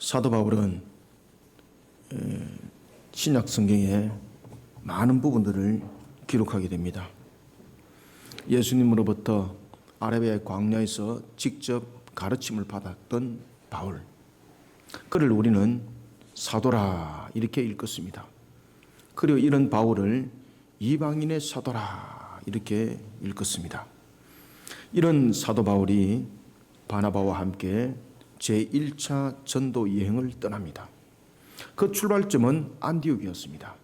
사도 바울은 신약 성경의 많은 부분들을 기록하게 됩니다. 예수님으로부터 아라비아의 광야에서 직접 가르침을 받았던 바울, 그를 우리는 사도라 이렇게 읽었습니다. 그리고 이런 바울을 이방인의 사도라 이렇게 읽었습니다. 이런 사도 바울이 바나바와 함께 제1차 전도 여행을 떠납니다. 그 출발점은 안디옥이었습니다.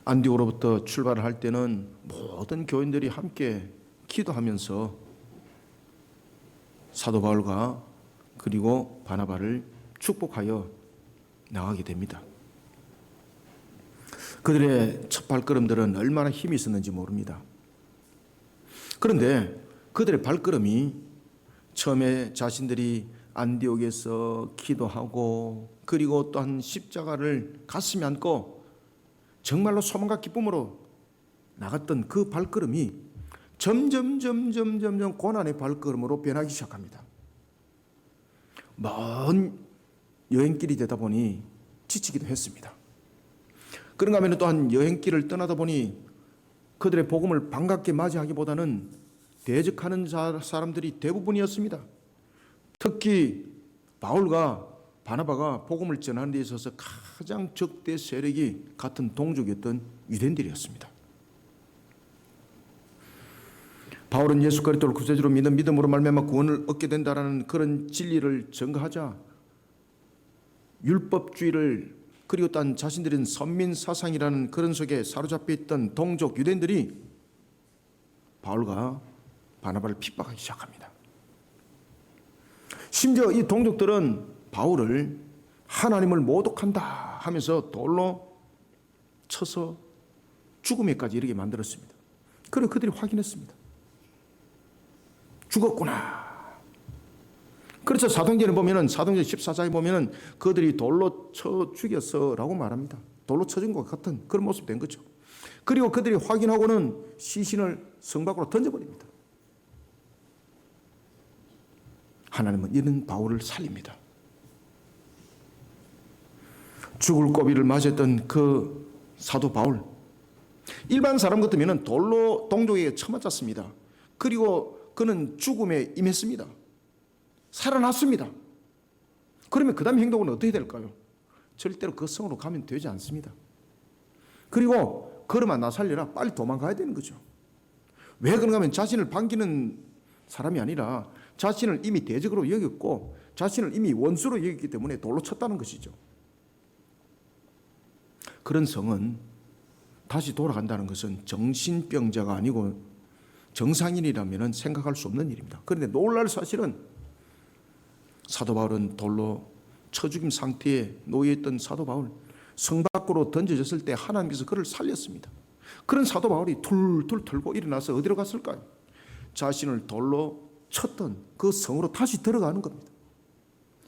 안디옥으로부터 출발을 할 때는 모든 교인들이 함께 기도하면서 사도 바울과 그리고 바나바를 축복하여 나가게 됩니다. 그들의 첫 발걸음들은 얼마나 힘이 있었는지 모릅니다. 그런데 그들의 발걸음이 처음에 자신들이 안디옥에서 기도하고 그리고 또한 십자가를 가슴에 안고 정말로 소망과 기쁨으로 나갔던 그 발걸음이 점점 고난의 발걸음으로 변하기 시작합니다. 먼 여행길이 되다 보니 지치기도 했습니다. 그런가 하면 또한 여행길을 떠나다 보니 그들의 복음을 반갑게 맞이하기보다는 대적하는 사람들이 대부분이었습니다. 특히 바울과 바나바가 복음을 전하는 데 있어서 가장 적대 세력이 같은 동족이었던 유대인들이었습니다. 바울은 예수 그리스도를 구세주로 믿는 믿음으로 말미암아 구원을 얻게 된다라는 그런 진리를 전가하자 율법주의를 그리고 딴 자신들은 선민 사상이라는 그런 속에 사로잡혀 있던 동족 유대인들이 바울과 바나바를 핍박하기 시작합니다. 심지어 이 동족들은 바울을 하나님을 모독한다 하면서 돌로 쳐서 죽음에까지 이르게 만들었습니다. 그리고 그들이 확인했습니다. 죽었구나. 그래서 사도행전에 보면은 사도행전 14장에 보면은 그들이 돌로 쳐 죽였어라고 말합니다. 돌로 쳐준 것 같은 그런 모습 된 거죠. 그리고 그들이 확인하고는 시신을 성 밖으로 던져버립니다. 하나님은 이런 바울을 살립니다. 죽을 고비를 맞았던 그 사도 바울, 일반 사람 같으면 돌로 동족에게 쳐맞았습니다. 그리고 그는 죽음에 임했습니다. 살아났습니다. 그러면 그 다음 행동은 어떻게 될까요? 절대로 그 성으로 가면 되지 않습니다. 그리고 걸음아 나 살려라, 빨리 도망가야 되는 거죠. 왜 그런가 하면 자신을 반기는 사람이 아니라 자신을 이미 대적으로 여겼고 자신을 이미 원수로 여겼기 때문에 돌로 쳤다는 것이죠. 그런 성은 다시 돌아간다는 것은 정신병자가 아니고 정상인이라면 생각할 수 없는 일입니다. 그런데 놀랄 사실은 사도 바울은 돌로 쳐 죽임 상태에 놓여있던 사도 바울, 성 밖으로 던져졌을 때 하나님께서 그를 살렸습니다. 그런 사도 바울이 툴툴 털고 일어나서 어디로 갔을까요? 자신을 돌로 쳤던 그 성으로 다시 들어가는 겁니다.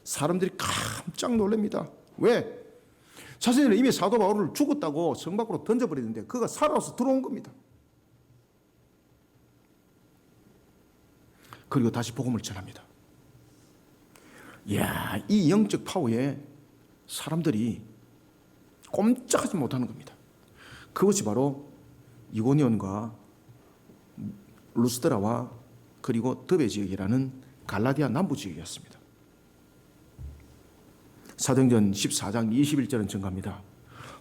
사람들이 깜짝 놀랍니다. 왜? 자신은 이미 사도 바울을 죽었다고 성 밖으로 던져버리는데 그가 살아서 들어온 겁니다. 그리고 다시 복음을 전합니다. 이야, 이 영적 파워에 사람들이 꼼짝하지 못하는 겁니다. 그것이 바로 이고니온과 루스드라와 그리고 드베 지역이라는 갈라디아 남부 지역이었습니다. 사도행전 14장 21절은 증가합니다.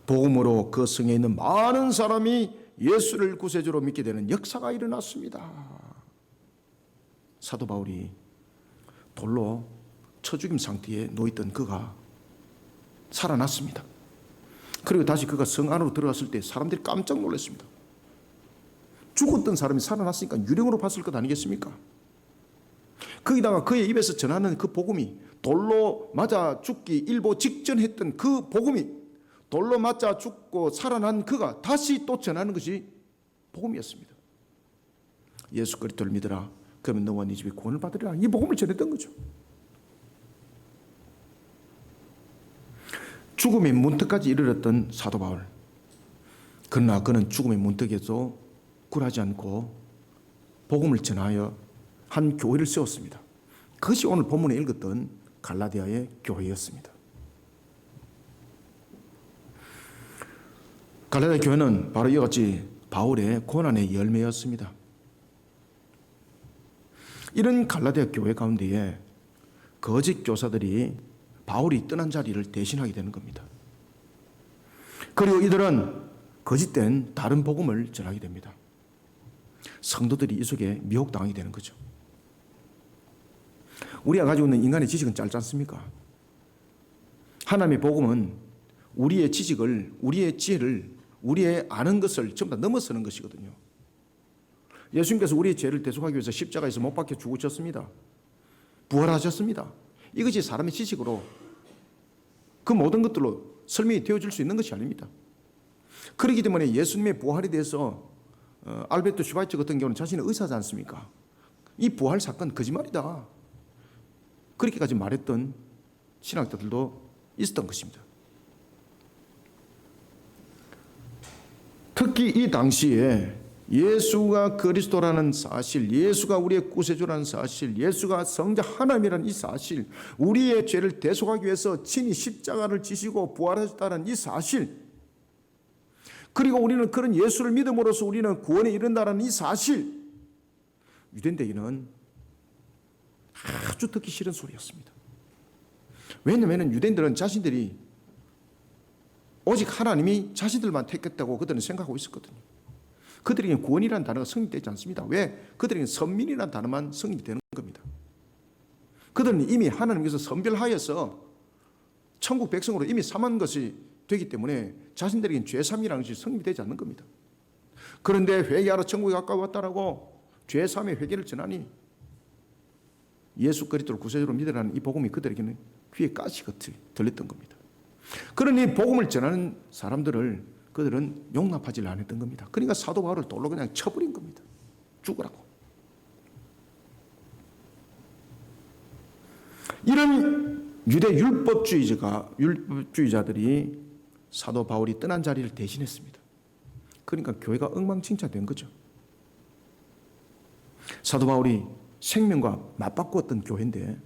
복음으로 그 성에 있는 많은 사람이 예수를 구세주로 믿게 되는 역사가 일어났습니다. 사도 바울이 돌로 쳐 죽임 상태에 놓였던 그가 살아났습니다. 그리고 다시 그가 성 안으로 들어갔을 때 사람들이 깜짝 놀랐습니다. 죽었던 사람이 살아났으니까 유령으로 봤을 것 아니겠습니까? 거기다가 그의 입에서 전하는 그 복음이 돌로 맞아 죽기 일보 직전 했던 그 복음이 돌로 맞아 죽고 살아난 그가 다시 또 전하는 것이 복음이었습니다. 예수 그리스도를 믿으라. 그러면 너와 네 집이 구원을 받으리라. 이 복음을 전했던 거죠. 죽음의 문턱까지 이르렀던 사도 바울. 그러나 그는 죽음의 문턱에서 굴하지 않고 복음을 전하여 한 교회를 세웠습니다. 그것이 오늘 본문에 읽었던 갈라디아의 교회였습니다. 갈라디아 교회는 바로 이와 같이 바울의 고난의 열매였습니다. 이런 갈라디아 교회 가운데에 거짓 교사들이 바울이 떠난 자리를 대신하게 되는 겁니다. 그리고 이들은 거짓된 다른 복음을 전하게 됩니다. 성도들이 이 속에 미혹당하게 되는 거죠. 우리가 가지고 있는 인간의 지식은 짧지 않습니까? 하나님의 복음은 우리의 지식을, 우리의 지혜를, 우리의 아는 것을 전부 다 넘어서는 것이거든요. 예수님께서 우리의 죄를 대속하기 위해서 십자가에서 못 박혀 죽으셨습니다. 부활하셨습니다. 이것이 사람의 지식으로 그 모든 것들로 설명이 되어질 수 있는 것이 아닙니다. 그렇기 때문에 예수님의 부활에 대해서 알베르토 슈바이처 같은 경우는 자신은 의사지 않습니까? 이 부활 사건 거짓말이다. 그렇게까지 말했던 신학자들도 있었던 것입니다. 특히 이 당시에 예수가 그리스도라는 사실, 예수가 우리의 구세주라는 사실, 예수가 성자 하나님이라는 이 사실, 우리의 죄를 대속하기 위해서 친히 십자가를 지시고 부활하셨다는 이 사실, 그리고 우리는 그런 예수를 믿음으로써 우리는 구원에 이른다는 이 사실, 유대인들에게는 아주 듣기 싫은 소리였습니다. 왜냐하면 유대인들은 자신들이 오직 하나님이 자신들만 택했다고 그들은 생각하고 있었거든요. 그들에게는 구원이라는 단어가 성립되지 않습니다. 왜? 그들에게는 선민이라는 단어만 성립이 되는 겁니다. 그들은 이미 하나님께서 선별하여서 천국 백성으로 이미 삼은 것이 되기 때문에 자신들에게는 죄삼이라는 것이 성립이 되지 않는 겁니다. 그런데 회개하러 천국에 가까웠다라고 죄삼의 회개를 전하니 예수 그리스도를 구세주로 믿으라는 이 복음이 그들에게는 귀에 가시같이 들렸던 겁니다. 그러니 복음을 전하는 사람들을 그들은 용납하지 않았던 겁니다. 그러니까 사도 바울을 돌로 그냥 쳐버린 겁니다. 죽으라고. 이런 유대 율법주의자들이 사도 바울이 떠난 자리를 대신했습니다. 그러니까 교회가 엉망진창된 거죠. 사도 바울이 생명과 맞바꾸었던 교회인데,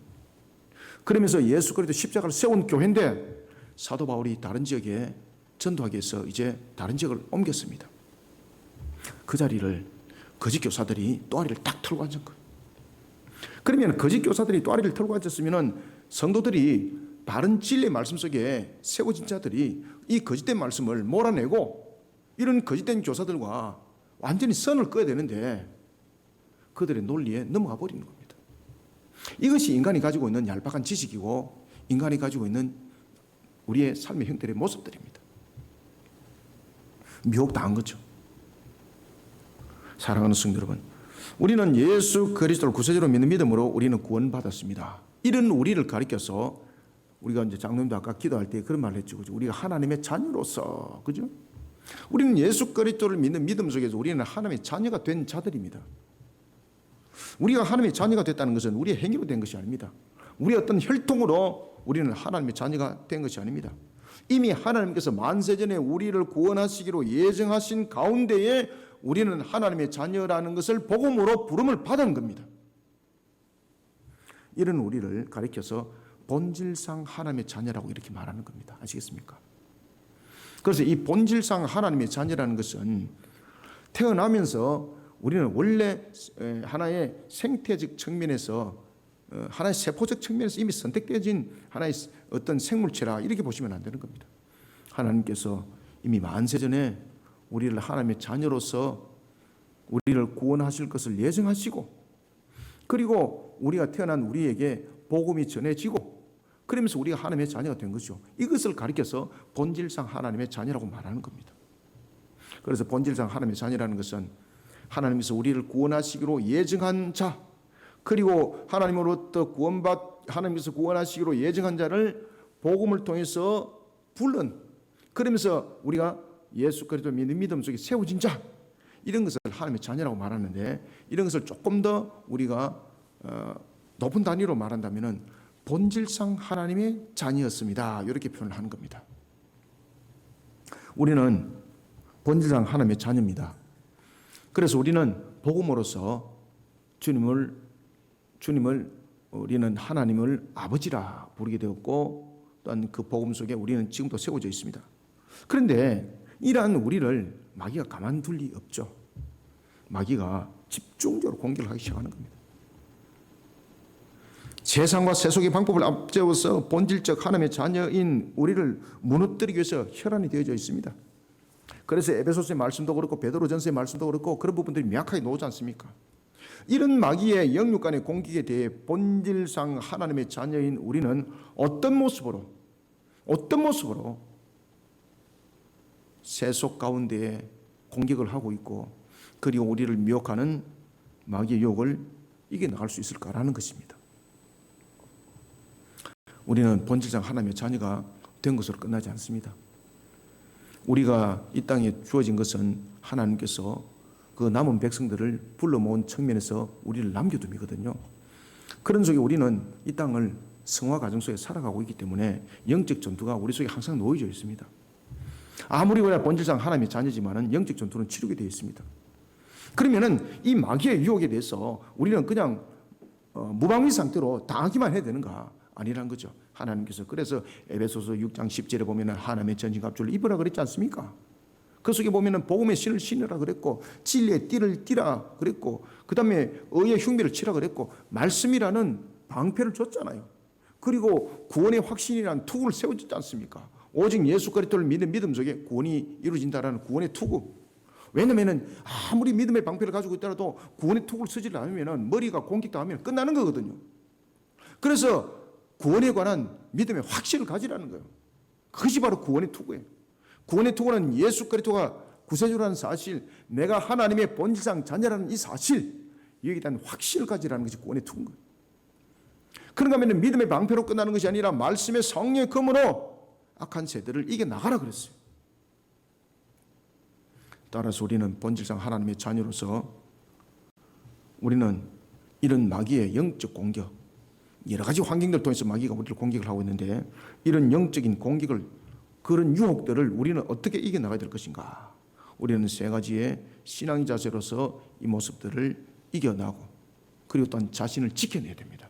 그러면서 예수 그리스도 십자가를 세운 교회인데 사도 바울이 다른 지역에 전도하기 위해서 이제 다른 지역을 옮겼습니다. 그 자리를 거짓 교사들이 또아리를 딱 털고 앉은 거예요. 그러면 거짓 교사들이 또아리를 털고 앉았으면 성도들이 바른 진리의 말씀 속에 세워진 자들이 이 거짓된 말씀을 몰아내고 이런 거짓된 교사들과 완전히 선을 그어야 되는데 그들의 논리에 넘어가 버리는 겁니다. 이것이 인간이 가지고 있는 얄팍한 지식이고 인간이 가지고 있는 우리의 삶의 형태의 모습들입니다. 미혹당한 거죠. 사랑하는 성도 여러분, 우리는 예수 그리스도를 구세주로 믿는 믿음으로 우리는 구원받았습니다. 이런 우리를 가리켜서 우리가 이제 장로님도 아까 기도할 때 그런 말을 했죠. 그죠? 우리가 하나님의 자녀로서, 그죠? 우리는 예수 그리스도를 믿는 믿음 속에서 우리는 하나님의 자녀가 된 자들입니다. 우리가 하나님의 자녀가 됐다는 것은 우리의 행위로 된 것이 아닙니다. 우리의 어떤 혈통으로 우리는 하나님의 자녀가 된 것이 아닙니다. 이미 하나님께서 만세전에 우리를 구원하시기로 예정하신 가운데에 우리는 하나님의 자녀라는 것을 복음으로 부름을 받은 겁니다. 이런 우리를 가리켜서 본질상 하나님의 자녀라고 이렇게 말하는 겁니다. 아시겠습니까? 그래서 이 본질상 하나님의 자녀라는 것은 태어나면서 우리는 원래 하나의 생태적 측면에서 하나의 세포적 측면에서 이미 선택되어진 하나의 어떤 생물체라 이렇게 보시면 안 되는 겁니다. 하나님께서 이미 만세전에 우리를 하나님의 자녀로서 우리를 구원하실 것을 예정하시고, 그리고 우리가 태어난 우리에게 복음이 전해지고, 그러면서 우리가 하나님의 자녀가 된 거죠. 이것을 가리켜서 본질상 하나님의 자녀라고 말하는 겁니다. 그래서 본질상 하나님의 자녀라는 것은 하나님께서 우리를 구원하시기로 예정한 자, 그리고 하나님으로부터 하나님께서 구원하시기로 예정한 자를 복음을 통해서 불른, 그러면서 우리가 예수 그리스도 믿는 믿음 속에 세워진 자, 이런 것을 하나님의 자녀라고 말하는데, 이런 것을 조금 더 우리가 높은 단위로 말한다면 본질상 하나님의 자녀였습니다. 이렇게 표현을 하는 겁니다. 우리는 본질상 하나님의 자녀입니다. 그래서 우리는 복음으로서 주님을 우리는 하나님을 아버지라 부르게 되었고, 또한 그 복음 속에 우리는 지금도 세워져 있습니다. 그런데 이러한 우리를 마귀가 가만둘 리 없죠. 마귀가 집중적으로 공격을 하기 시작하는 겁니다. 세상과 세속의 방법을 앞세워서 본질적 하나님의 자녀인 우리를 무너뜨리기 위해서 혈안이 되어져 있습니다. 그래서 에베소서의 말씀도 그렇고 베드로전서의 말씀도 그렇고 그런 부분들이 명확하게 나오지 않습니까? 이런 마귀의 영육 간의 공격에 대해 본질상 하나님의 자녀인 우리는 어떤 모습으로 세속 가운데에 공격을 하고 있고, 그리고 우리를 미혹하는 마귀의 유혹을 이겨나갈 수 있을까라는 것입니다. 우리는 본질상 하나님의 자녀가 된 것으로 끝나지 않습니다. 우리가 이 땅에 주어진 것은 하나님께서 그 남은 백성들을 불러 모은 측면에서 우리를 남겨둠이거든요. 그런 속에 우리는 이 땅을 성화 과정 속에 살아가고 있기 때문에 영적 전투가 우리 속에 항상 놓여져 있습니다. 아무리 우리가 본질상 하나님의 자녀지만은 영적 전투는 치르게 되어 있습니다. 그러면은 이 마귀의 유혹에 대해서 우리는 그냥 무방비 상태로 당하기만 해야 되는가? 아니란 거죠. 하나님께서 그래서 에베소서 6장 10절에 보면은 하나님의 전신갑주를 입으라 그랬지 않습니까? 그 속에 보면은 복음의 신을 신으라 그랬고, 진리의 띠를 띠라 그랬고, 그 다음에 의의 흉배를 치라 그랬고, 말씀이라는 방패를 줬잖아요. 그리고 구원의 확신이라는 투구를 세워줬지 않습니까? 오직 예수 그리스도를 믿는 믿음 속에 구원이 이루어진다라는 구원의 투구. 왜냐면은 아무리 믿음의 방패를 가지고 있더라도 구원의 투구를 쓰지 않으면은 머리가 공격당하면 끝나는 거거든요. 그래서 구원에 관한 믿음의 확신을 가지라는 거예요. 그것이 바로 구원의 투구예요. 구원의 투구는 예수 그리스도가 구세주라는 사실, 내가 하나님의 본질상 자녀라는 이 사실, 여기에 대한 확신을 가지라는 것이 구원의 투구인 거예요. 그런가 하면 믿음의 방패로 끝나는 것이 아니라 말씀의 성령의 검으로 악한 세대를 이겨나가라 그랬어요. 따라서 우리는 본질상 하나님의 자녀로서 우리는 이런 마귀의 영적 공격, 여러 가지 환경들을 통해서 마귀가 우리를 공격을 하고 있는데, 이런 영적인 공격을, 그런 유혹들을 우리는 어떻게 이겨나가야 될 것인가? 우리는 세 가지의 신앙의 자세로서 이 모습들을 이겨나고, 그리고 또한 자신을 지켜내야 됩니다.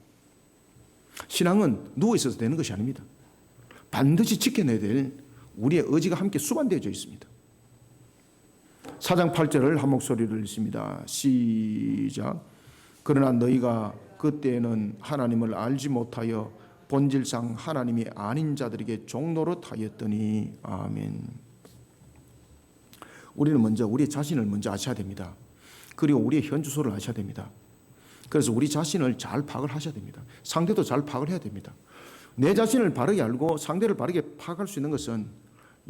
신앙은 누워있어서 되는 것이 아닙니다. 반드시 지켜내야 될 우리의 의지가 함께 수반되어져 있습니다. 4장 8절을 한 목소리로 읽습니다. 시작. 그러나 너희가 그때에는 하나님을 알지 못하여 본질상 하나님이 아닌 자들에게 종노릇 하였더니. 아멘. 우리는 먼저 우리 자신을 먼저 아셔야 됩니다. 그리고 우리의 현주소를 아셔야 됩니다. 그래서 우리 자신을 잘 파악을 하셔야 됩니다. 상대도 잘 파악을 해야 됩니다. 내 자신을 바르게 알고 상대를 바르게 파악할 수 있는 것은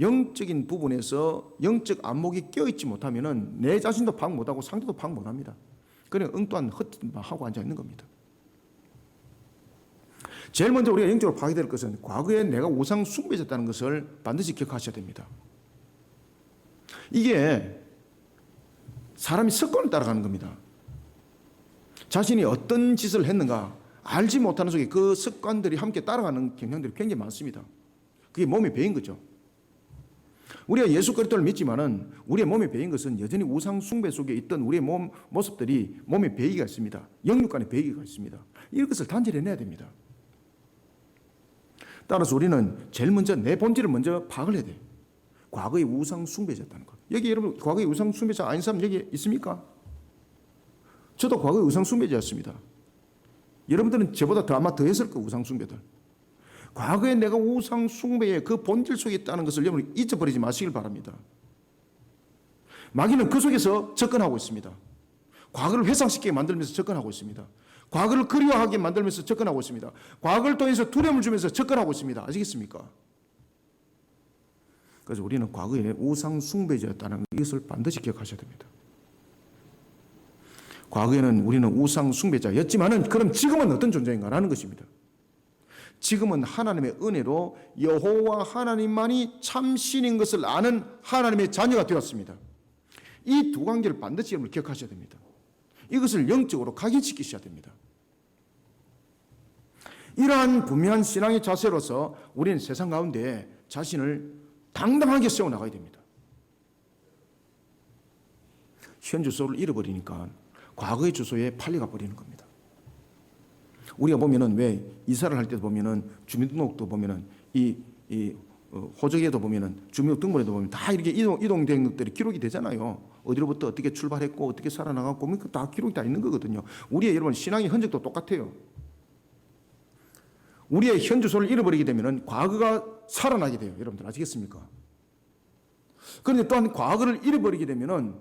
영적인 부분에서 영적 안목이 껴있지 못하면 내 자신도 파악 못하고 상대도 파악 못합니다. 그냥 엉뚱한 헛짓만 하고 앉아있는 겁니다. 제일 먼저 우리가 영적으로 파악해야 될 것은 과거에 내가 우상 숭배했다는 것을 반드시 기억하셔야 됩니다. 이게 사람이 습관을 따라가는 겁니다. 자신이 어떤 짓을 했는가 알지 못하는 속에 그 습관들이 함께 따라가는 경향들이 굉장히 많습니다. 그게 몸에 배인 거죠. 우리가 예수 그리스도를 믿지만은 우리의 몸에 배인 것은 여전히 우상 숭배 속에 있던 우리의 모습들이 몸에 배이가 있습니다. 영육 간에 배이가 있습니다. 이것을 단절해내야 됩니다. 따라서 우리는 제일 먼저 내 본질을 먼저 파악을 해야 돼요. 과거의 우상 숭배자였다는 것. 여기 여러분 과거의 우상 숭배자 아닌 사람 여기 있습니까? 저도 과거의 우상 숭배자였습니다. 여러분들은 저보다 아마 더 했을 거예요. 우상 숭배들. 과거에 내가 우상 숭배의 그 본질 속에 있다는 것을 여러분 잊어버리지 마시길 바랍니다. 마귀는 그 속에서 접근하고 있습니다. 과거를 회상시키게 만들면서 접근하고 있습니다. 과거를 그리워하게 만들면서 접근하고 있습니다. 과거를 통해서 두려움을 주면서 접근하고 있습니다. 아시겠습니까? 그래서 우리는 과거에 우상 숭배자였다는 것을 반드시 기억하셔야 됩니다. 과거에는 우리는 우상 숭배자였지만은 그럼 지금은 어떤 존재인가라는 것입니다. 지금은 하나님의 은혜로 여호와 하나님만이 참 신인 것을 아는 하나님의 자녀가 되었습니다. 이 두 관계를 반드시 여러분 기억하셔야 됩니다. 이것을 영적으로 각인시키셔야 됩니다. 이러한 분명한 신앙의 자세로서 우리는 세상 가운데 자신을 당당하게 세워나가야 됩니다. 현 주소를 잃어버리니까 과거의 주소에 팔려가 버리는 겁니다. 우리가 보면은 왜 이사를 할 때도 보면은 주민등록도 보면은 이 호적에도 보면은 주민등록번호에도 보면 다 이렇게 이동된 것들이 기록이 되잖아요. 어디로부터 어떻게 출발했고 어떻게 살아나갔고 다 기록이 다 있는 거거든요. 우리의 여러분 신앙의 흔적도 똑같아요. 우리의 현 주소를 잃어버리게 되면은 과거가 살아나게 돼요. 여러분들 아시겠습니까? 그런데 또한 과거를 잃어버리게 되면은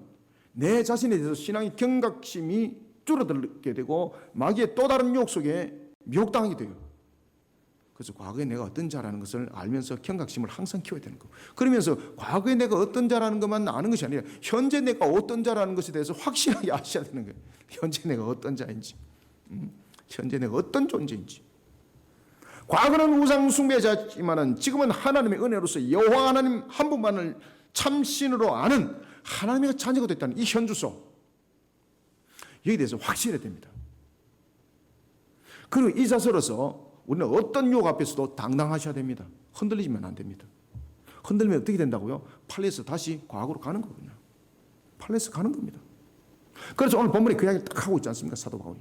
내 자신에 대해서 신앙의 경각심이 줄어들게 되고 마귀의 또 다른 유혹 속에 미혹당하게 돼요. 그래서 과거에 내가 어떤 자라는 것을 알면서 경각심을 항상 키워야 되는 거예요. 그러면서 과거에 내가 어떤 자라는 것만 아는 것이 아니라 현재 내가 어떤 자라는 것에 대해서 확실하게 아셔야 되는 거예요. 현재 내가 어떤 자인지, 현재 내가 어떤 존재인지. 과거는 우상 숭배자지만은 지금은 하나님의 은혜로서 여호와 하나님 한 분만을 참신으로 아는 하나님의 자녀가 됐다는 이 현주소, 여기에 대해서 확실해야 됩니다. 그리고 이 자세로서 우리는 어떤 유혹 앞에서도 당당하셔야 됩니다. 흔들리면 안 됩니다. 흔들리면 어떻게 된다고요? 팔레에서 다시 과거로 가는 거거든요. 팔레에서 가는 겁니다. 그래서 오늘 본문에 그 이야기 딱 하고 있지 않습니까? 사도 바울이.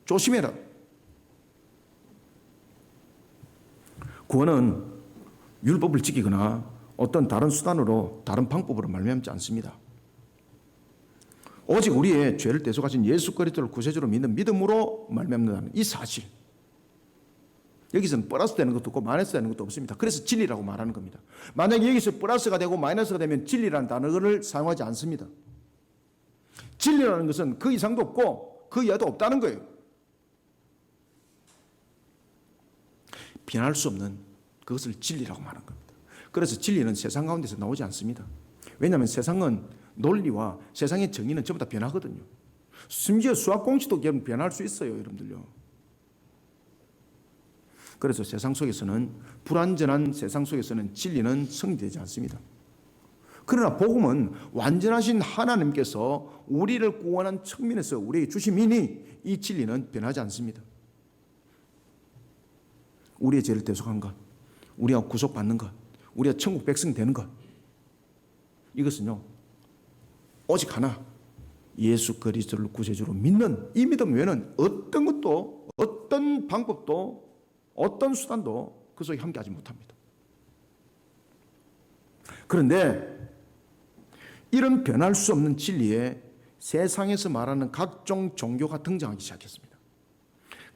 조심해라. 구원은 율법을 지키거나 어떤 다른 수단으로 다른 방법으로 말미암지 않습니다. 오직 우리의 죄를 대속하신 예수 그리스도를 구세주로 믿는 믿음으로 말미암는다는 이 사실. 여기서는 플러스 되는 것도 없고 마이너스 되는 것도 없습니다. 그래서 진리라고 말하는 겁니다. 만약에 여기서 플러스가 되고 마이너스가 되면 진리라는 단어를 사용하지 않습니다. 진리라는 것은 그 이상도 없고 그 이하도 없다는 거예요. 변할 수 없는 그것을 진리라고 말하는 겁니다. 그래서 진리는 세상 가운데서 나오지 않습니다. 왜냐하면 세상은 논리와 세상의 정의는 전부 다 변하거든요. 심지어 수학 공식도 변할 수 있어요, 여러분들요. 그래서 세상 속에서는, 불완전한 세상 속에서는 진리는 성립되지 않습니다. 그러나 복음은 완전하신 하나님께서 우리를 구원한 측면에서 우리에게 주심이니 이 진리는 변하지 않습니다. 우리의 죄를 대속한 것, 우리가 구속받는 것, 우리가 천국 백성 되는 것, 이것은요 오직 하나, 예수 그리스도를 구세주로 믿는 이 믿음 외에는 어떤 것도, 어떤 방법도, 어떤 수단도 그 속에 함께하지 못합니다. 그런데 이런 변할 수 없는 진리에 세상에서 말하는 각종 종교가 등장하기 시작했습니다.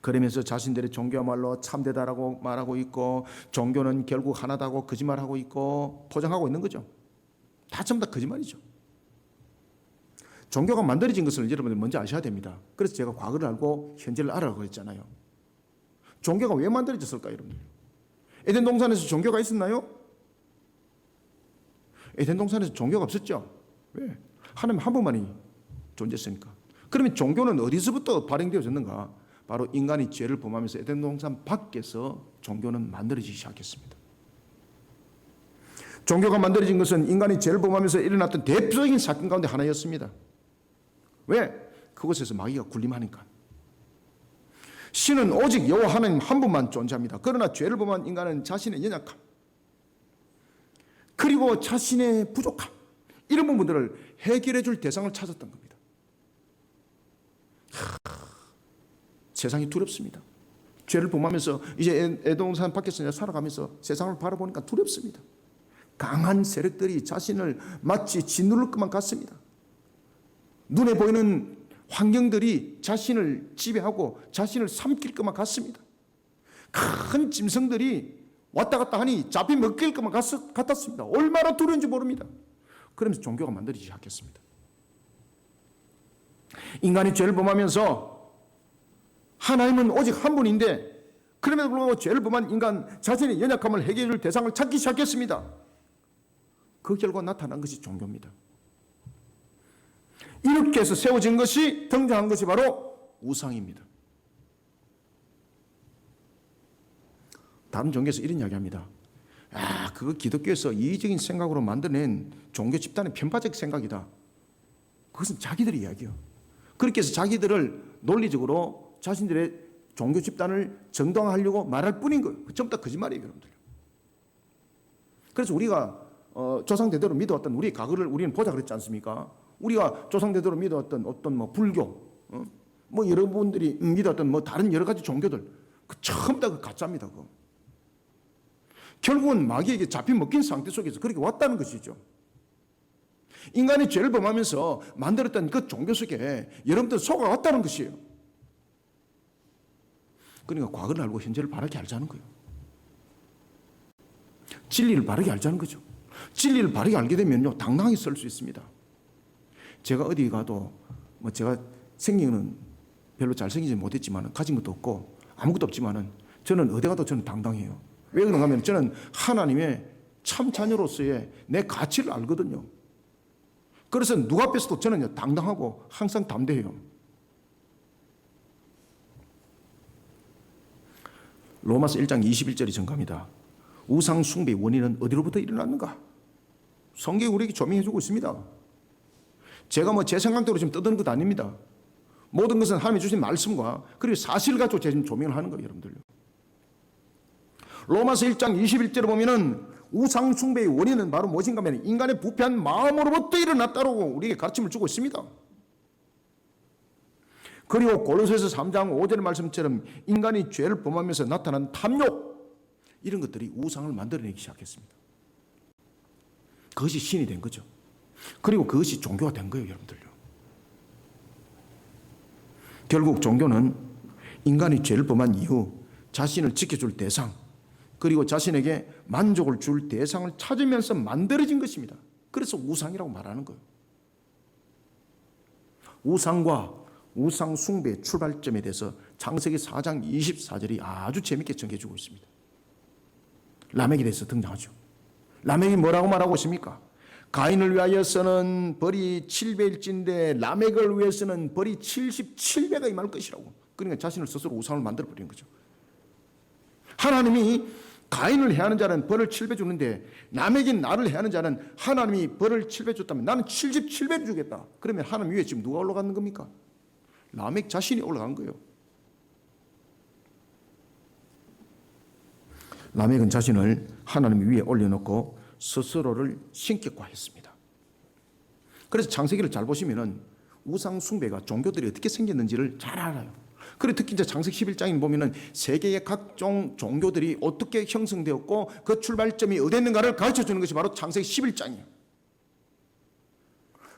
그러면서 자신들의 종교야말로 참되다라고 말하고 있고, 종교는 결국 하나다고 거짓말하고 있고 포장하고 있는 거죠. 다 전부 다 거짓말이죠. 종교가 만들어진 것을 여러분들 먼저 아셔야 됩니다. 그래서 제가 과거를 알고 현재를 알아라고 했잖아요. 종교가 왜 만들어졌을까요, 여러분들? 에덴 동산에서 종교가 있었나요? 에덴 동산에서 종교가 없었죠. 왜? 하나님 한 분만이 존재했으니까. 그러면 종교는 어디서부터 발행되어졌는가? 바로 인간이 죄를 범하면서 에덴 동산 밖에서 종교는 만들어지기 시작했습니다. 종교가 만들어진 것은 인간이 죄를 범하면서 일어났던 대표적인 사건 가운데 하나였습니다. 왜? 그곳에서 마귀가 군림하니까. 신은 오직 여호와 하나님 한 분만 존재합니다. 그러나 죄를 범한 인간은 자신의 연약함, 그리고 자신의 부족함, 이런 부분들을 해결해 줄 대상을 찾았던 겁니다. 세상이 두렵습니다. 죄를 범하면서 이제 에돔산 밖에서 살아가면서 세상을 바라보니까 두렵습니다. 강한 세력들이 자신을 마치 짓누를 것만 같습니다. 눈에 보이는 환경들이 자신을 지배하고 자신을 삼킬 것만 같습니다. 큰 짐승들이 왔다 갔다 하니 잡히 먹힐 것만 같았습니다. 얼마나 두려운지 모릅니다. 그러면서 종교가 만들어지기 시작했습니다. 인간이 죄를 범하면서 하나님은 오직 한 분인데, 그럼에도 불구하고 죄를 범한 인간 자신의 연약함을 해결해 줄 대상을 찾기 시작했습니다. 그 결과 나타난 것이 종교입니다. 이렇게 해서 세워진 것이, 등장한 것이 바로 우상입니다. 다른 종교에서 이런 이야기합니다. 그거 기독교에서 이의적인 생각으로 만들어낸 종교 집단의 편파적 생각이다. 그것은 자기들의 이야기예요. 그렇게 해서 자기들을 논리적으로 자신들의 종교 집단을 정당화하려고 말할 뿐인 거예요. 전부 다 거짓말이에요, 여러분들. 그래서 우리가 조상대대로 믿어왔던 우리의 과거를 우리는 보자 그랬지 않습니까? 우리가 조상대대로 믿어왔던 어떤 불교, 여러분들이 믿어왔던 다른 여러 가지 종교들, 그 전부 다 그 가짜입니다. 그거. 결국은 마귀에게 잡혀 먹힌 상태 속에서 그렇게 왔다는 것이죠. 인간이 죄를 범하면서 만들었던 그 종교 속에 여러분들 속아왔다는 것이에요. 그러니까 과거를 알고 현재를 바르게 알자는 거예요. 진리를 바르게 알자는 거죠. 진리를 바르게 알게 되면요, 당당하게 설 수 있습니다. 제가 어디 가도 제가 생기는 별로 잘생기지 못했지만 가진 것도 없고 아무것도 없지만은 저는 어디 가도 저는 당당해요. 왜 그런가 하면 저는 하나님의 참 자녀로서의 내 가치를 알거든요. 그래서 누구 앞에서도 저는 당당하고 항상 담대해요. 로마서 1장 21절이 정갑니다. 우상 숭배의 원인은 어디로부터 일어났는가? 성경이 우리에게 조명해 주고 있습니다. 제가 제 생각대로 지금 떠드는 것도 아닙니다. 모든 것은 하나님이 주신 말씀과 그리고 사실을 가지고 제가 지금 조명을 하는 거예요, 여러분들요. 로마서 1장 21절에 보면은 우상 숭배의 원인은 바로 무엇인가 하면 인간의 부패한 마음으로부터 일어났다고 우리에게 가르침을 주고 있습니다. 그리고 고린도서 3장 5절의 말씀처럼 인간이 죄를 범하면서 나타난 탐욕, 이런 것들이 우상을 만들어내기 시작했습니다. 그것이 신이 된 거죠. 그리고 그것이 종교가 된 거예요, 여러분들요. 결국 종교는 인간이 죄를 범한 이후 자신을 지켜줄 대상, 그리고 자신에게 만족을 줄 대상을 찾으면서 만들어진 것입니다. 그래서 우상이라고 말하는 거예요. 우상과 우상 숭배의 출발점에 대해서 창세기 4장 24절이 아주 재밌게 전해주고 있습니다. 라멕에 대해서 등장하죠. 라멕이 뭐라고 말하고 있습니까? 가인을 위하여서는 벌이 700일진데 라멕을 위해서는 벌이 77배가 임할 것이라고. 그러니까 자신을 스스로 우상을 만들어버리는 거죠. 하나님이 가인을 해하는 자는 벌을 7배 주는데 라멕인 나를 해하는 자는 하나님이 벌을 7배 줬다면 나는 77배를 주겠다. 그러면 하나님 위에 지금 누가 올라가는 겁니까? 라멕 자신이 올라간 거예요. 라멕은 자신을 하나님 위에 올려놓고 스스로를 신격화했습니다. 그래서 창세기를 잘 보시면은 우상 숭배가 종교들이 어떻게 생겼는지를 잘 알아요. 그리고 특히 이제 창세기 11장에 보면은 세계의 각종 종교들이 어떻게 형성되었고 그 출발점이 어디였는가를 가르쳐 주는 것이 바로 창세기 11장이에요.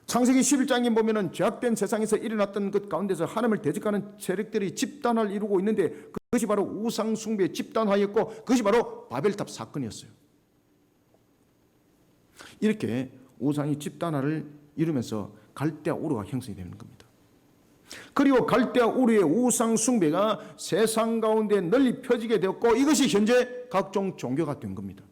창세기 11장에 보면은 죄악된 세상에서 일어났던 것 가운데서 하나님을 대적하는 세력들이 집단화를 이루고 있는데 그것이 바로 우상 숭배의 집단화였고 그것이 바로 바벨탑 사건이었어요. 이렇게 우상이 집단화를 이루면서 갈대아 우르가 형성이 되는 겁니다. 그리고 갈대아 우르의 우상 숭배가 세상 가운데 널리 펴지게 되었고 이것이 현재 각종 종교가 된 겁니다.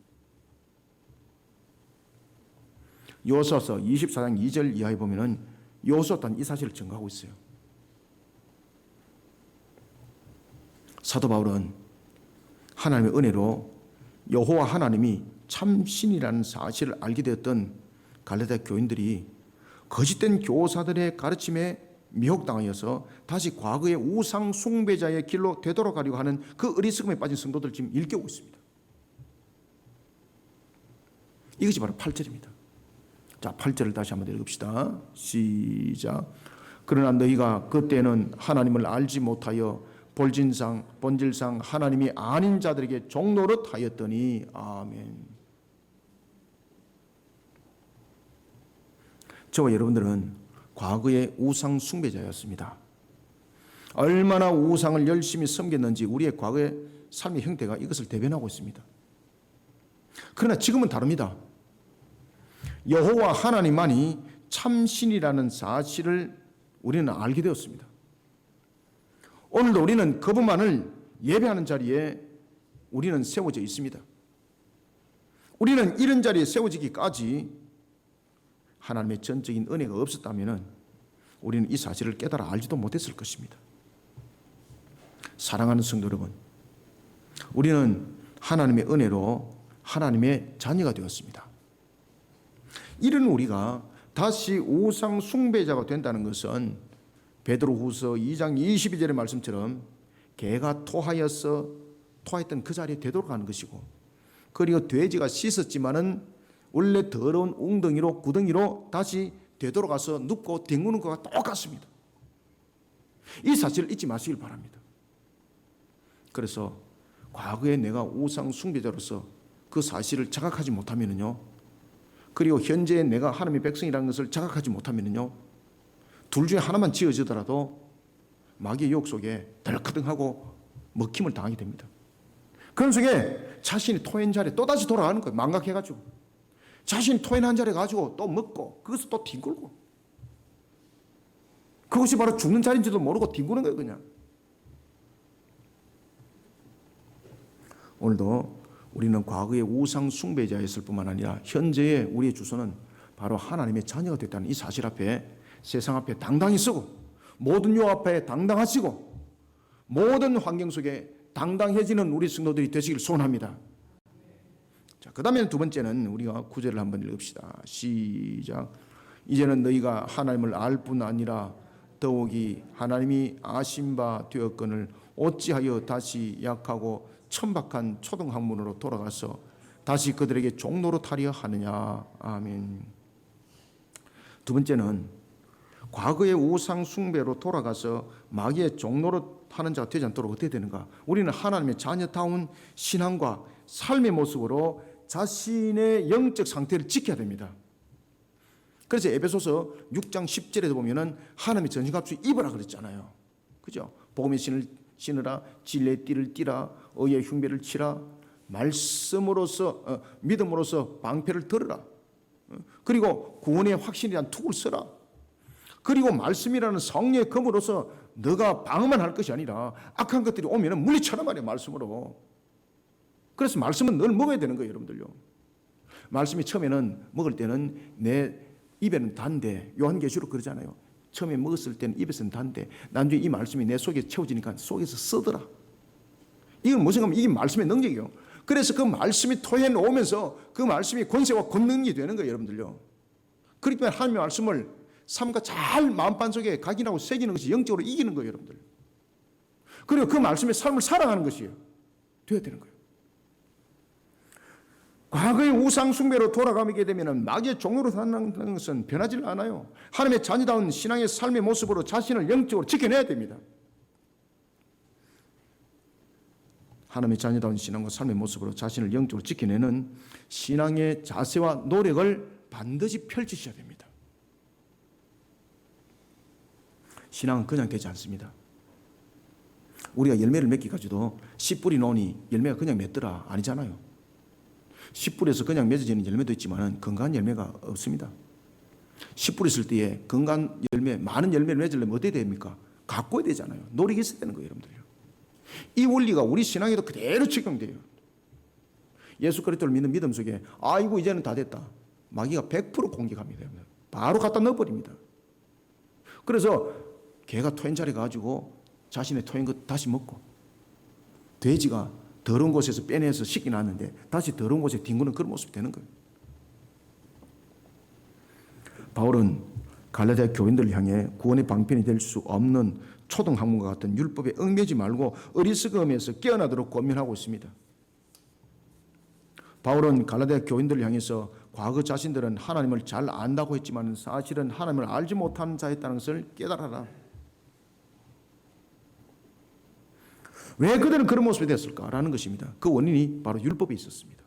여호수아서 24장 2절 이하에 보면은 여호수아 또한 이 사실을 증거하고 있어요. 사도 바울은 하나님의 은혜로 여호와 하나님이 참신이라는 사실을 알게 되었던 갈라디아 교인들이 거짓된 교사들의 가르침에 미혹당하여서 다시 과거의 우상 숭배자의 길로 되돌아가려고 하는 그 어리석음에 빠진 성도들 지금 일깨우고 있습니다. 이것이 바로 8절입니다. 자, 8절을 다시 한번 읽읍시다. 시작. 그러나 너희가 그때는 하나님을 알지 못하여 본질상 하나님이 아닌 자들에게 종노릇 하였더니. 아멘. 저와 여러분들은 과거의 우상 숭배자였습니다. 얼마나 우상을 열심히 섬겼는지 우리의 과거의 삶의 형태가 이것을 대변하고 있습니다. 그러나 지금은 다릅니다. 여호와 하나님만이 참신이라는 사실을 우리는 알게 되었습니다. 오늘도 우리는 그분만을 예배하는 자리에 우리는 세워져 있습니다. 우리는 이런 자리에 세워지기까지 하나님의 전적인 은혜가 없었다면 우리는 이 사실을 깨달아 알지도 못했을 것입니다. 사랑하는 성도 여러분, 우리는 하나님의 은혜로 하나님의 자녀가 되었습니다. 이런 우리가 다시 우상 숭배자가 된다는 것은 베드로후서 2장 22절의 말씀처럼 개가 토하였던 그 자리에 되돌아가는 것이고, 그리고 돼지가 씻었지만은 원래 더러운 웅덩이로 구덩이로 다시 되돌아가서 눕고 뒹구는 것과 똑같습니다. 이 사실을 잊지 마시길 바랍니다. 그래서 과거에 내가 우상 숭배자로서 그 사실을 자각하지 못하면은요, 그리고 현재 내가 하나님의 백성이라는 것을 자각하지 못하면은요, 둘 중에 하나만 지어지더라도 마귀의 유혹 속에 덜커덩하고 먹힘을 당하게 됩니다. 그런 속에 자신이 토한 자리에 또다시 돌아가는 거예요. 망각해가지고 자신이 토한 자리에 가지고 또 먹고 그것을 또 뒹굴고, 그것이 바로 죽는 자리인지도 모르고 뒹구는 거예요. 그냥 오늘도 우리는 과거의 우상 숭배자였을 뿐만 아니라 현재의 우리의 주소는 바로 하나님의 자녀가 됐다는 이 사실 앞에, 세상 앞에 당당히 서고 모든 유혹 앞에 당당하시고 모든 환경 속에 당당해지는 우리 성도들이 되시길 소원합니다. 자, 그 다음에 두 번째는 우리가 구절을 한번 읽읍시다. 시작. 이제는 너희가 하나님을 알 뿐 아니라 더욱이 하나님이 아신 바 되었거늘 어찌하여 다시 약하고 천박한 초등학문으로 돌아가서 다시 그들에게 종로로 타려 하느냐. 아멘. 두 번째는 과거의 우상 숭배로 돌아가서 마귀의 종로로 하는 자가 되지 않도록 어떻게 되는가? 우리는 하나님의 자녀다운 신앙과 삶의 모습으로 자신의 영적 상태를 지켜야 됩니다. 그래서 에베소서 6장 10절에도 보면은 하나님의 전신갑주 입으라 그랬잖아요. 그죠? 복음의 신을 신으라, 진리의 띠를 띠라, 의의 흉배를 치라, 말씀으로서 믿음으로서 방패를 들으라, 그리고 구원의 확신이란 툭을 써라, 그리고 말씀이라는 성령의 검으로서 너가 방어만 할 것이 아니라 악한 것들이 오면 물리쳐라 말이에요. 말씀으로. 그래서 말씀은 늘 먹어야 되는 거예요. 여러분들요, 말씀이 처음에는 먹을 때는 내 입에는 단데, 요한계시록 그러잖아요. 처음에 먹었을 때는 입에서는 단데 나중에 이 말씀이 내 속에 채워지니까 속에서 쓰더라. 이건 무슨 이게 말씀의 능력이에요. 그래서 그 말씀이 토해 오면서 그 말씀이 권세와 권능이 되는 거예요. 여러분들요, 그렇기 때문에 하나님의 말씀을 삶과 잘 마음판 속에 각인하고 새기는 것이 영적으로 이기는 거예요. 여러분들. 그리고 그 말씀의 삶을 살아가는 것이에요. 되어야 되는 거예요. 과거의 우상 숭배로 돌아가게 되면 마귀의 종으로 산다는 것은 변하지 않아요. 하나님의 자녀다운 신앙의 삶의 모습으로 자신을 영적으로 지켜내야 됩니다. 하나님의 자녀다운 신앙과 삶의 모습으로 자신을 영적으로 지켜내는 신앙의 자세와 노력을 반드시 펼치셔야 됩니다. 신앙은 그냥 되지 않습니다. 우리가 열매를 맺기 가지고도 씨 뿌리 놓으니 열매가 그냥 맺더라 아니잖아요. 씨 뿌려서 그냥 맺어지는 열매도 있지만 건강한 열매가 없습니다. 씨 뿌렸을 때에 건강한 열매, 많은 열매를 맺으려면 어떻게 됩니까? 가꿔야 되잖아요. 노력이 있어야 되는 거예요. 여러분들요, 이 원리가 우리 신앙에도 그대로 적용돼요. 예수 그리스도를 믿는 믿음 속에 아이고 이제는 다 됐다, 마귀가 100% 공격합니다. 바로 갖다 넣어버립니다. 그래서 개가 토한 자리에 가지고 자신의 토한 것 다시 먹고, 돼지가 더러운 곳에서 빼내서 씻겨놨는데 다시 더러운 곳에 뒹구는 그런 모습이 되는 거예요. 바울은 갈라디아 교인들을 향해 구원의 방편이 될 수 없는 초등학문과 같은 율법에 얽매지 말고 어리석음에서 깨어나도록 권면하고 있습니다. 바울은 갈라디아 교인들을 향해서 과거 자신들은 하나님을 잘 안다고 했지만 사실은 하나님을 알지 못하는 자였다는 것을 깨달아라. 왜 그들은 그런 모습이 됐을까라는 것입니다. 그 원인이 바로 율법에 있었습니다.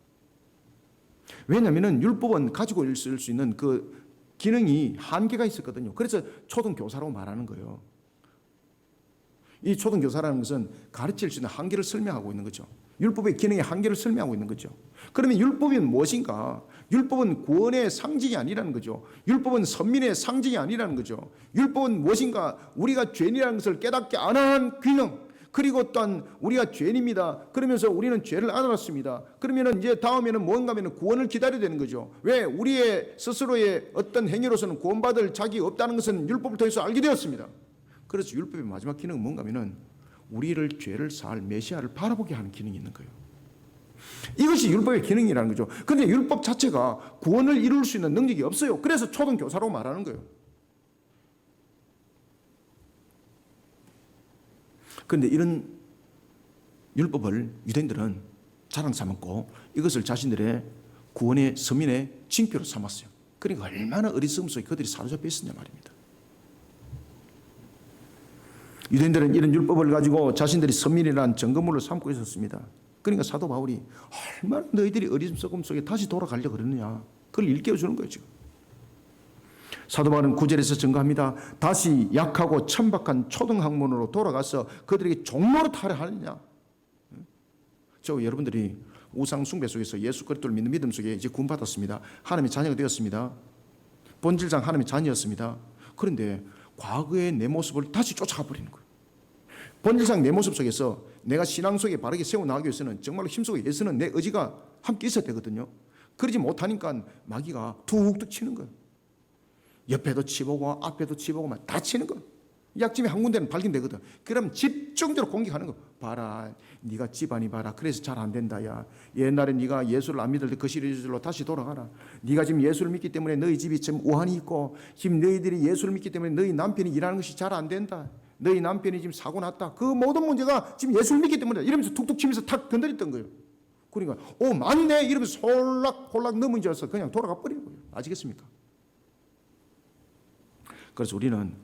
왜냐하면 율법은 가지고 있을 수 있는 그 기능이 한계가 있었거든요. 그래서 초등교사라고 말하는 거예요. 이 초등교사라는 것은 가르칠 수 있는 한계를 설명하고 있는 거죠. 율법의 기능의 한계를 설명하고 있는 거죠. 그러면 율법이 무엇인가? 율법은 구원의 상징이 아니라는 거죠. 율법은 선민의 상징이 아니라는 거죠. 율법은 무엇인가? 우리가 죄인이라는 것을 깨닫게 안 한 기능, 그리고 또한 우리가 죄인입니다. 그러면서 우리는 죄를 알았습니다. 그러면 이제 다음에는 뭔가 하면 구원을 기다려야 되는 거죠. 왜? 우리의 스스로의 어떤 행위로서는 구원받을 자격이 없다는 것은 율법을 통해서 알게 되었습니다. 그래서 율법의 마지막 기능은 뭔가 하면 우리를 죄를 사할 메시아를 바라보게 하는 기능이 있는 거예요. 이것이 율법의 기능이라는 거죠. 그런데 율법 자체가 구원을 이룰 수 있는 능력이 없어요. 그래서 초등교사라고 말하는 거예요. 그런데 이런 율법을 유대인들은 자랑 삼았고 이것을 자신들의 구원의 서민의 징표로 삼았어요. 그러니까 얼마나 어리석음 속에 그들이 사로잡혀 있었냐 말입니다. 유대인들은 이런 율법을 가지고 자신들이 선민이라는 증거물로 삼고 있었습니다. 그러니까 사도 바울이 얼마나 너희들이 어리석음 속에 다시 돌아가려고 그러느냐, 그걸 일깨워주는 거예요 지금. 사도 바울은 9절에서 증거합니다. 다시 약하고 천박한 초등학문으로 돌아가서 그들에게 종로로 타려 하느냐. 저 여러분들이 우상 숭배 속에서 예수 그리스도를 믿는 믿음 속에 이제 구원받았습니다. 하나님의 자녀가 되었습니다. 본질상 하나님의 자녀였습니다. 그런데 과거의 내 모습을 다시 쫓아가 버리는 거예요. 본질상 내 모습 속에서 내가 신앙 속에 바르게 세워나가기 위해서는 정말로 힘쓰고 애쓰는 내 의지가 함께 있어야 되거든요. 그러지 못하니까 마귀가 툭툭 치는 거예요. 옆에도 치보고 앞에도 치보고 막 다 치는 거예요. 약점이 한 군데는 발견되거든. 그럼 집중적으로 공격하는 거. 봐라, 네가 집안이 봐라. 그래서 잘 안 된다. 야, 옛날에 네가 예수를 안 믿을 때 그 시리즈로 다시 돌아가라. 네가 지금 예수를 믿기 때문에 너희 집이 지금 우환이 있고, 지금 너희들이 예수를 믿기 때문에 너희 남편이 일하는 것이 잘 안 된다. 너희 남편이 지금 사고 났다. 그 모든 문제가 지금 예수를 믿기 때문에 이러면서 툭툭 치면서 탁 건드렸던 거예요. 그러니까 맞네 이러면서 홀락홀락 넘어져서 그냥 돌아가 버리는 거예요. 아시겠습니까? 그래서 우리는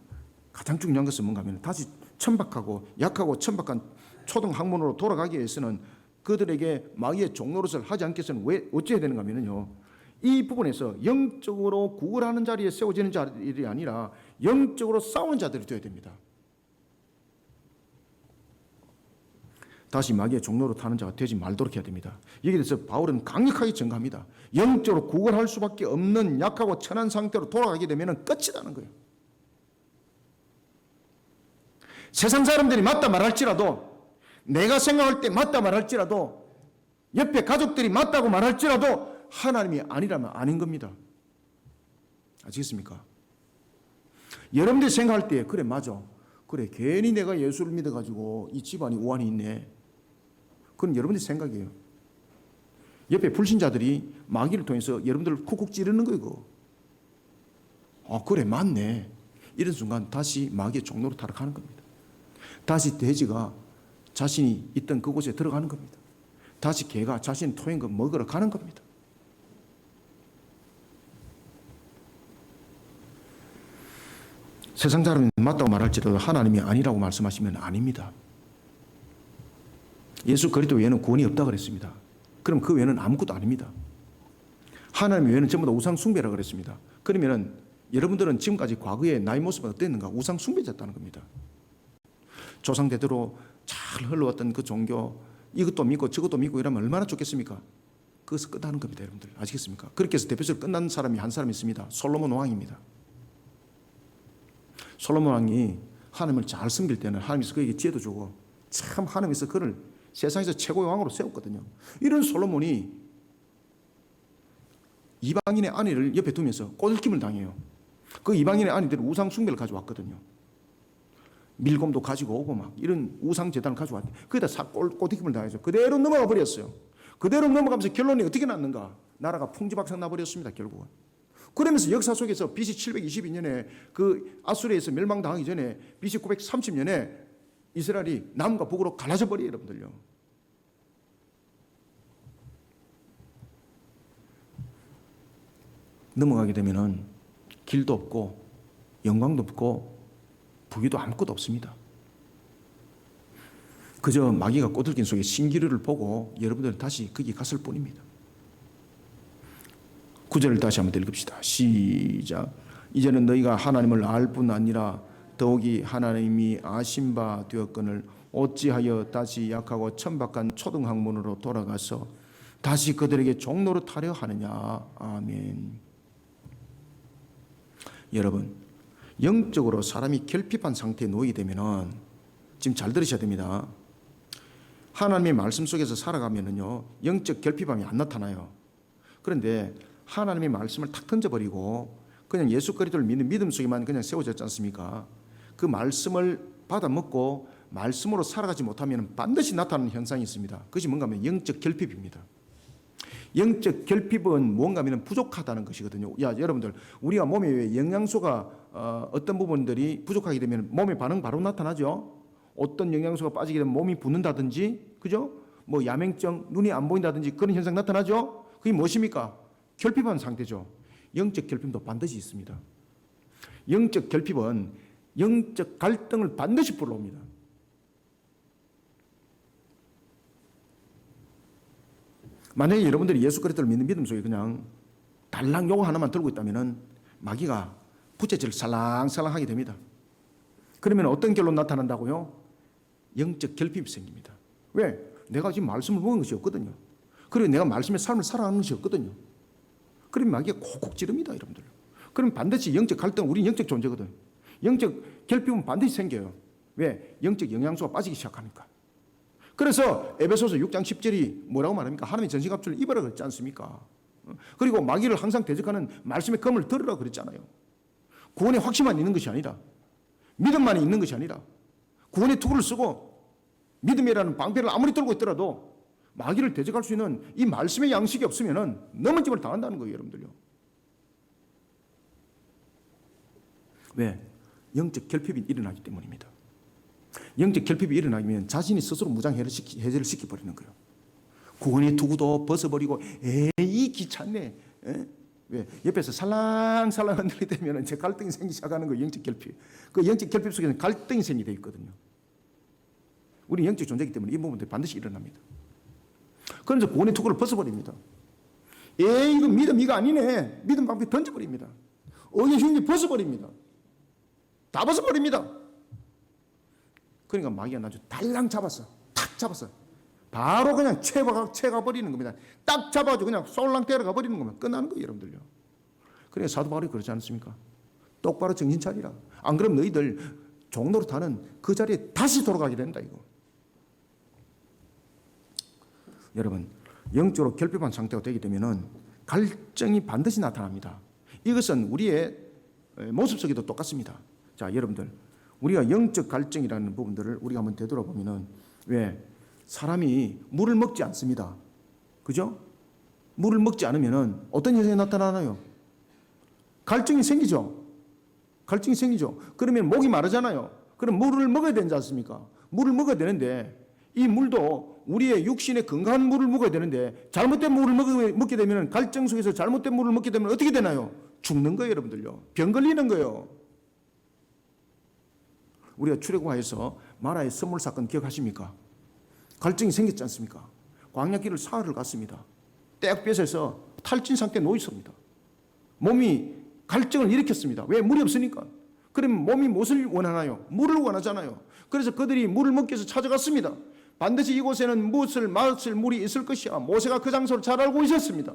가장 중요한 것은 뭔가 하면 다시 천박하고 약하고 천박한 초등학문으로 돌아가기 위해서는 그들에게 마귀의 종노릇을 하지 않겠어는 왜 어찌해야 되는가 하면요, 이 부분에서 영적으로 구걸하는 자리에 세워지는 자들이 아니라 영적으로 싸우는 자들이 되어야 됩니다. 다시 마귀의 종노릇 하는 자가 되지 말도록 해야 됩니다. 여기에 대해서 바울은 강력하게 증가합니다. 영적으로 구걸할 수밖에 없는 약하고 천한 상태로 돌아가게 되면 끝이라는 거예요. 세상 사람들이 맞다 말할지라도, 내가 생각할 때 맞다 말할지라도, 옆에 가족들이 맞다고 말할지라도 하나님이 아니라면 아닌 겁니다. 아시겠습니까? 여러분들이 생각할 때 그래 맞아, 그래 괜히 내가 예수를 믿어가지고 이 집안이 우환이 있네, 그건 여러분들의 생각이에요. 옆에 불신자들이 마귀를 통해서 여러분들을 쿡쿡 찌르는 거예요. 그래 맞네, 이런 순간 다시 마귀의 종로로 타락하는 겁니다. 다시 돼지가 자신이 있던 그곳에 들어가는 겁니다. 다시 개가 자신이 토인 거 먹으러 가는 겁니다. 세상 사람이 맞다고 말할지라도 하나님이 아니라고 말씀하시면 아닙니다. 예수 그리스도 외에는 구원이 없다고 그랬습니다. 그럼 그 외에는 아무것도 아닙니다. 하나님 외에는 전부 다 우상 숭배라고 그랬습니다. 그러면 여러분들은 지금까지 과거의 나의 모습은 어땠는가? 우상 숭배졌다는 겁니다. 조상 대대로 잘 흘러왔던 그 종교, 이것도 믿고 저것도 믿고 이러면 얼마나 좋겠습니까? 그것을 끝나는 겁니다, 여러분들. 아시겠습니까? 그렇게 해서 대표적으로 끝난 사람이 한 사람 있습니다. 솔로몬 왕입니다. 솔로몬 왕이 하나님을 잘 섬길 때는 하나님께서 그에게 지혜도 주고 참 하나님께서 그를 세상에서 최고의 왕으로 세웠거든요. 이런 솔로몬이 이방인의 아내를 옆에 두면서 꼬들김을 당해요. 그 이방인의 아내들이 우상 숭배를 가져왔거든요. 밀곰도 가지고 오고 막 이런 우상 제단을 가져왔대. 거기다 꼬들김을 당해서 그대로 넘어가 버렸어요. 그대로 넘어가면서 결론이 어떻게 났는가? 나라가 풍지박산 나버렸습니다, 결국은. 그러면서 역사 속에서 BC 722년에 그 아수르에서 멸망당하기 전에 BC 930년에 이스라엘이 남과 북으로 갈라져 버려요, 여러분들요. 넘어가게 되면은 길도 없고 영광도 없고 부귀도 아무것도 없습니다. 그저 마귀가 꼬들긴 속에 신기루를 보고 여러분들은 다시 거기 갔을 뿐입니다. 9절을 다시 한번 읽읍시다. 시작. 이제는 너희가 하나님을 알 뿐 아니라 더욱이 하나님이 아신 바 되었거늘 어찌하여 다시 약하고 천박한 초등학문으로 돌아가서 다시 그들에게 종로로 타려 하느냐. 아멘. 여러분, 영적으로 사람이 결핍한 상태에 놓이게 되면은 지금 잘 들으셔야 됩니다. 하나님의 말씀 속에서 살아가면은요, 영적 결핍함이 안 나타나요. 그런데 하나님의 말씀을 탁 던져버리고 그냥 예수 그리스도를 믿는 믿음 속에만 그냥 세워졌지 않습니까? 그 말씀을 받아먹고 말씀으로 살아가지 못하면 반드시 나타나는 현상이 있습니다. 그것이 뭔가 하면 영적 결핍입니다. 영적 결핍은 뭔가 하면 부족하다는 것이거든요. 여러분들, 우리가 몸에 왜 영양소가 어떤 부분들이 부족하게 되면 몸의 반응 바로 나타나죠. 어떤 영양소가 빠지게 되면 몸이 붓는다든지, 그죠? 뭐 야맹증, 눈이 안 보인다든지 그런 현상 나타나죠. 그게 무엇입니까? 결핍한 상태죠. 영적 결핍도 반드시 있습니다. 영적 결핍은 영적 갈등을 반드시 불러옵니다. 만약에 여러분들이 예수 그리스도를 믿는 믿음 속에 그냥 달랑 요거 하나만 들고 있다면 마귀가 부채질을 살랑살랑하게 됩니다. 그러면 어떤 결론 나타난다고요? 영적 결핍이 생깁니다. 왜? 내가 지금 말씀을 먹은 것이 없거든요. 그리고 내가 말씀의 삶을 살아가는 것이 없거든요. 그러면 마귀가 콕콕 찌릅니다, 여러분들. 그럼 반드시 영적 갈등, 우리는 영적 존재거든. 영적 결핍은 반드시 생겨요. 왜? 영적 영양소가 빠지기 시작하니까. 그래서 에베소서 6장 10절이 뭐라고 말합니까? 하나님의 전신갑주를 입으라 그랬지 않습니까? 그리고 마귀를 항상 대적하는 말씀의 검을 들으라 그랬잖아요. 구원의 확신만 있는 것이 아니라, 믿음만 있는 것이 아니라, 구원의 투구를 쓰고 믿음이라는 방패를 아무리 들고 있더라도 마귀를 대적할 수 있는 이 말씀의 양식이 없으면 넘어짐을 당한다는 거예요, 여러분들요. 왜? 영적 결핍이 일어나기 때문입니다. 영적 결핍이 일어나면 자신이 스스로 무장 해제를 시켜버리는 거예요. 구원의 투구도 벗어버리고 에이 귀찮네. 왜? 옆에서 살랑살랑 흔들리되면 제 갈등이 생기기 시작하는 거예요. 영적 결핍. 그 영적 결핍 속에는 갈등이 생기게 되어 있거든요. 우리 영적 존재이기 때문에 이 부분들이 반드시 일어납니다. 그러면서 구원의 투구를 벗어버립니다. 에이 이거 믿음 이거 아니네. 믿음 방패 던져버립니다. 의의 흉기 벗어버립니다. 다 벗어버립니다. 그러니까 마귀가 나중에 달랑 잡았어. 탁 잡았어. 바로 그냥 채가 버리는 겁니다. 딱 잡아가지고 그냥 쏠랑 때려가 버리는 겁니다. 끝나는 거예요, 여러분들요. 그래 사도 바울이 그러지 않습니까? 똑바로 정신 차리라. 안 그러면 너희들 종로로 타는 그 자리에 다시 돌아가게 된다 이거. 여러분, 영적으로 결핍한 상태가 되게 되면은 갈증이 반드시 나타납니다. 이것은 우리의 모습 속에도 똑같습니다. 자, 여러분들, 우리가 영적 갈증이라는 부분들을 우리가 한번 되돌아보면은 왜 사람이 물을 먹지 않습니다. 그죠? 물을 먹지 않으면은 어떤 현상이 나타나나요? 갈증이 생기죠. 갈증이 생기죠. 그러면 목이 마르잖아요. 그럼 물을 먹어야 되지 않습니까? 물을 먹어야 되는데 이 물도 우리의 육신의 건강한 물을 먹어야 되는데 잘못된 물을 먹게 되면 갈증 속에서 잘못된 물을 먹게 되면 어떻게 되나요? 죽는 거예요, 여러분들요. 병 걸리는 거예요. 우리가 출애굽하여서 마라의 선물 사건 기억하십니까? 갈증이 생겼지 않습니까? 광야길을 사흘을 갔습니다. 떼약볕에서 탈진 상태에 놓여 있습니다. 몸이 갈증을 일으켰습니다. 왜? 물이 없으니까. 그러면 몸이 무엇을 원하나요? 물을 원하잖아요. 그래서 그들이 물을 먹기 위해서 찾아갔습니다. 반드시 이곳에는 마실 물이 있을 것이야. 모세가 그 장소를 잘 알고 있었습니다.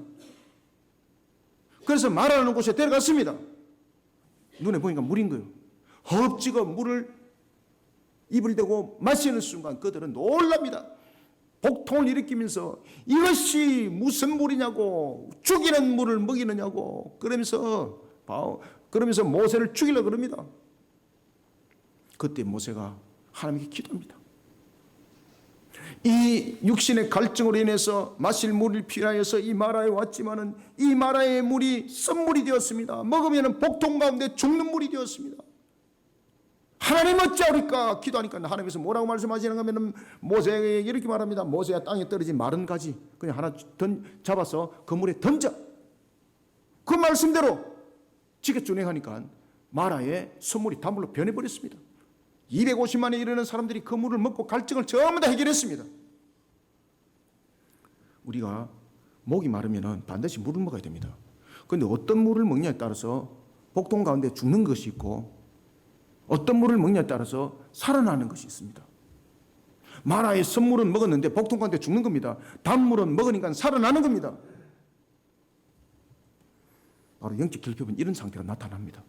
그래서 마라는 곳에 데려갔습니다. 눈에 보니까 물인 거예요. 허겁지겁 물을 입을 대고 마시는 순간 그들은 놀랍니다. 복통을 일으키면서 이것이 무슨 물이냐고, 죽이는 물을 먹이느냐고 그러면서 모세를 죽이려고 그럽니다. 그때 모세가 하나님께 기도합니다. 이 육신의 갈증으로 인해서 마실 물을 필요하여서 이 마라에 왔지만은 이 마라의 물이 쓴물이 되었습니다. 먹으면 복통 가운데 죽는 물이 되었습니다. 하나님 어찌하리까 기도하니까 하나님께서 뭐라고 말씀하시는가 하면 모세에게 이렇게 말합니다. 모세야 땅에 떨어진 마른 가지 그냥 하나 잡아서 그 물에 던져. 그 말씀대로 지켜 준행하니까 마라의 선물이 단물로 변해버렸습니다. 250만에 이르는 사람들이 그 물을 먹고 갈증을 전부 다 해결했습니다. 우리가 목이 마르면 반드시 물을 먹어야 됩니다. 그런데 어떤 물을 먹냐에 따라서 복통 가운데 죽는 것이 있고 어떤 물을 먹냐에 따라서 살아나는 것이 있습니다. 마라의 선물은 먹었는데 복통 가운데 죽는 겁니다. 단물은 먹으니까 살아나는 겁니다. 바로 영적 결핍은 이런 상태가 나타납니다.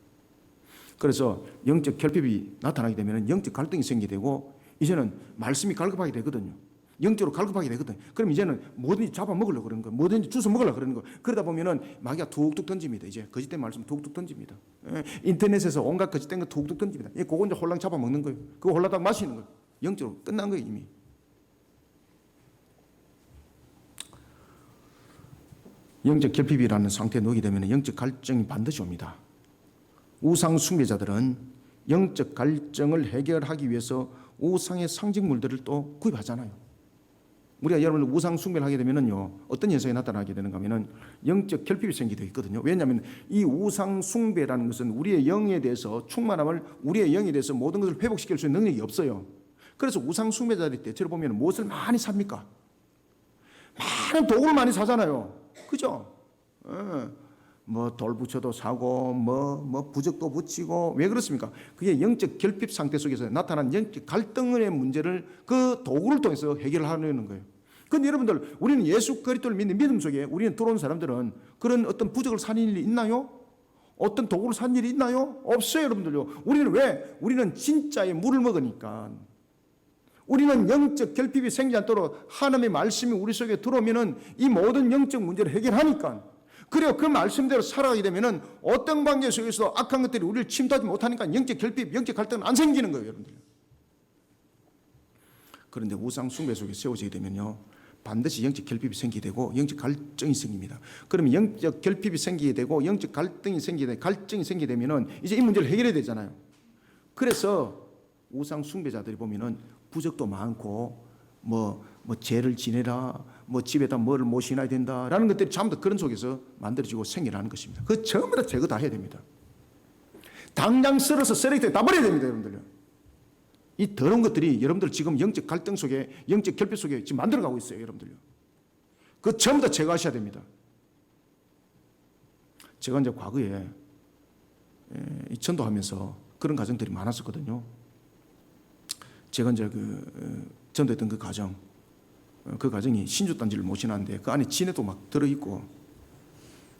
그래서 영적 결핍이 나타나게 되면 영적 갈등이 생기게 되고 이제는 말씀이 갈급하게 되거든요. 영적으로 갈급하게 되거든요. 그럼 이제는 뭐든지 잡아먹으려고 그러는 거예요. 뭐든지 주워 먹으려고 그러는 거예요. 그러다 보면은 마귀가 툭툭 던집니다. 이제 거짓된 말씀 툭툭 던집니다. 인터넷에서 온갖 거짓된 거 툭툭 던집니다. 그거 이제 홀랑 잡아먹는 거예요. 그거 홀라당 마시는 거예요. 영적으로 끝난 거예요, 이미. 영적 결핍이라는 상태에 놓이게 되면 영적 갈증이 반드시 옵니다. 우상 숭배자들은 영적 갈증을 해결하기 위해서 우상의 상징물들을 또 구입하잖아요. 우리가 여러분 우상 숭배를 하게 되면은요 어떤 현상이 나타나게 되는가 하면은 영적 결핍이 생기게 있거든요. 왜냐하면 이 우상 숭배라는 것은 우리의 영에 대해서 충만함을 우리의 영에 대해서 모든 것을 회복시킬 수 있는 능력이 없어요. 그래서 우상 숭배자들이 대체로 보면 무엇을 많이 삽니까? 많은 도구를 많이 사잖아요. 그죠? 뭐 돌부처도 사고 뭐 부적도 붙이고. 왜 그렇습니까? 그게 영적 결핍 상태 속에서 나타난 영적 갈등의 문제를 그 도구를 통해서 해결하려는 거예요. 그런데 여러분들, 우리는 예수 그리스도를 믿는 믿음 속에 우리는 들어온 사람들은 그런 어떤 부적을 사는 일이 있나요? 어떤 도구를 산 일이 있나요? 없어요, 여러분들요. 우리는 왜? 우리는 진짜의 물을 먹으니까. 우리는 영적 결핍이 생기지 않도록 하나님의 말씀이 우리 속에 들어오면은 이 모든 영적 문제를 해결하니까. 그래요. 그 말씀대로 살아가게 되면은 어떤 관계 속에서도 악한 것들이 우리를 침투하지 못하니까 영적 결핍, 영적 갈등은 안 생기는 거예요, 여러분들. 그런데 우상 숭배 속에 세워지게 되면요, 반드시 영적 결핍이 생기게 되고 영적 갈증이 생깁니다. 그러면 영적 결핍이 생기게 되고 영적 갈등이 생기게 되고 갈증이 생기게 되면은 이제 이 문제를 해결해야 되잖아요. 그래서 우상 숭배자들이 보면은 부적도 많고 뭐 죄를 지내라, 뭐 집에다 뭐를 모셔놔야 된다라는 것들이 전부 다 그런 속에서 만들어지고 생겨나는 것입니다. 그 전부 다 제거 다 해야 됩니다. 당장 썰어서 쓰레기통에 다 버려야 됩니다, 여러분들요. 이 더러운 것들이 여러분들 지금 영적 갈등 속에, 영적 결핍 속에 지금 만들어가고 있어요, 여러분들요. 그 전부 다 제거하셔야 됩니다. 제가 이제 과거에 이 전도하면서 그런 가정들이 많았었거든요. 제가 이제 전도했던 그 가정이 신주단지를 모시는데 그 안에 진해도 막 들어있고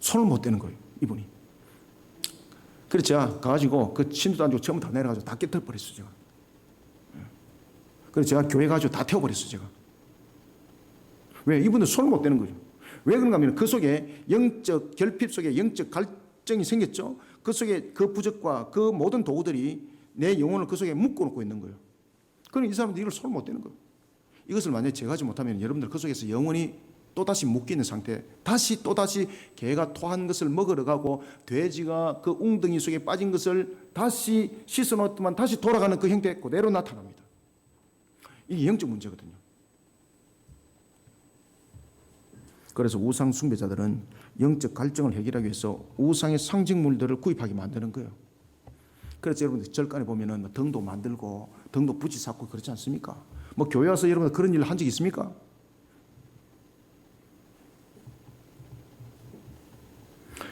손을 못 대는 거예요, 이분이. 그래서 제가 가가지고 그 신주단지 전부 다 내려가지고 다 깨뜨려버렸어요, 제가. 그래서 제가 교회 가지고 다 태워버렸어요, 제가. 왜? 이분들 손을 못 대는 거죠. 왜 그런가 하면 그 속에 영적 결핍 속에 영적 갈증이 생겼죠. 그 속에 그 부적과 그 모든 도구들이 내 영혼을 그 속에 묶어놓고 있는 거예요. 그러니 이 사람들이 이걸 손을 못 대는 거예요. 이것을 만약에 제거하지 못하면 여러분들 그 속에서 영혼이 또다시 묶이는 상태, 또다시 개가 토한 것을 먹으러 가고 돼지가 그 웅덩이 속에 빠진 것을 다시 씻어놓았더만 다시 돌아가는 그 형태 그대로 나타납니다. 이게 영적 문제거든요. 그래서 우상 숭배자들은 영적 갈증을 해결하기 위해서 우상의 상징물들을 구입하게 만드는 거예요. 그래서 여러분들 절간에 보면은 등도 만들고 등도 붙이 쌓고 그렇지 않습니까? 뭐 교회 와서 여러분 그런 일을 한 적 있습니까?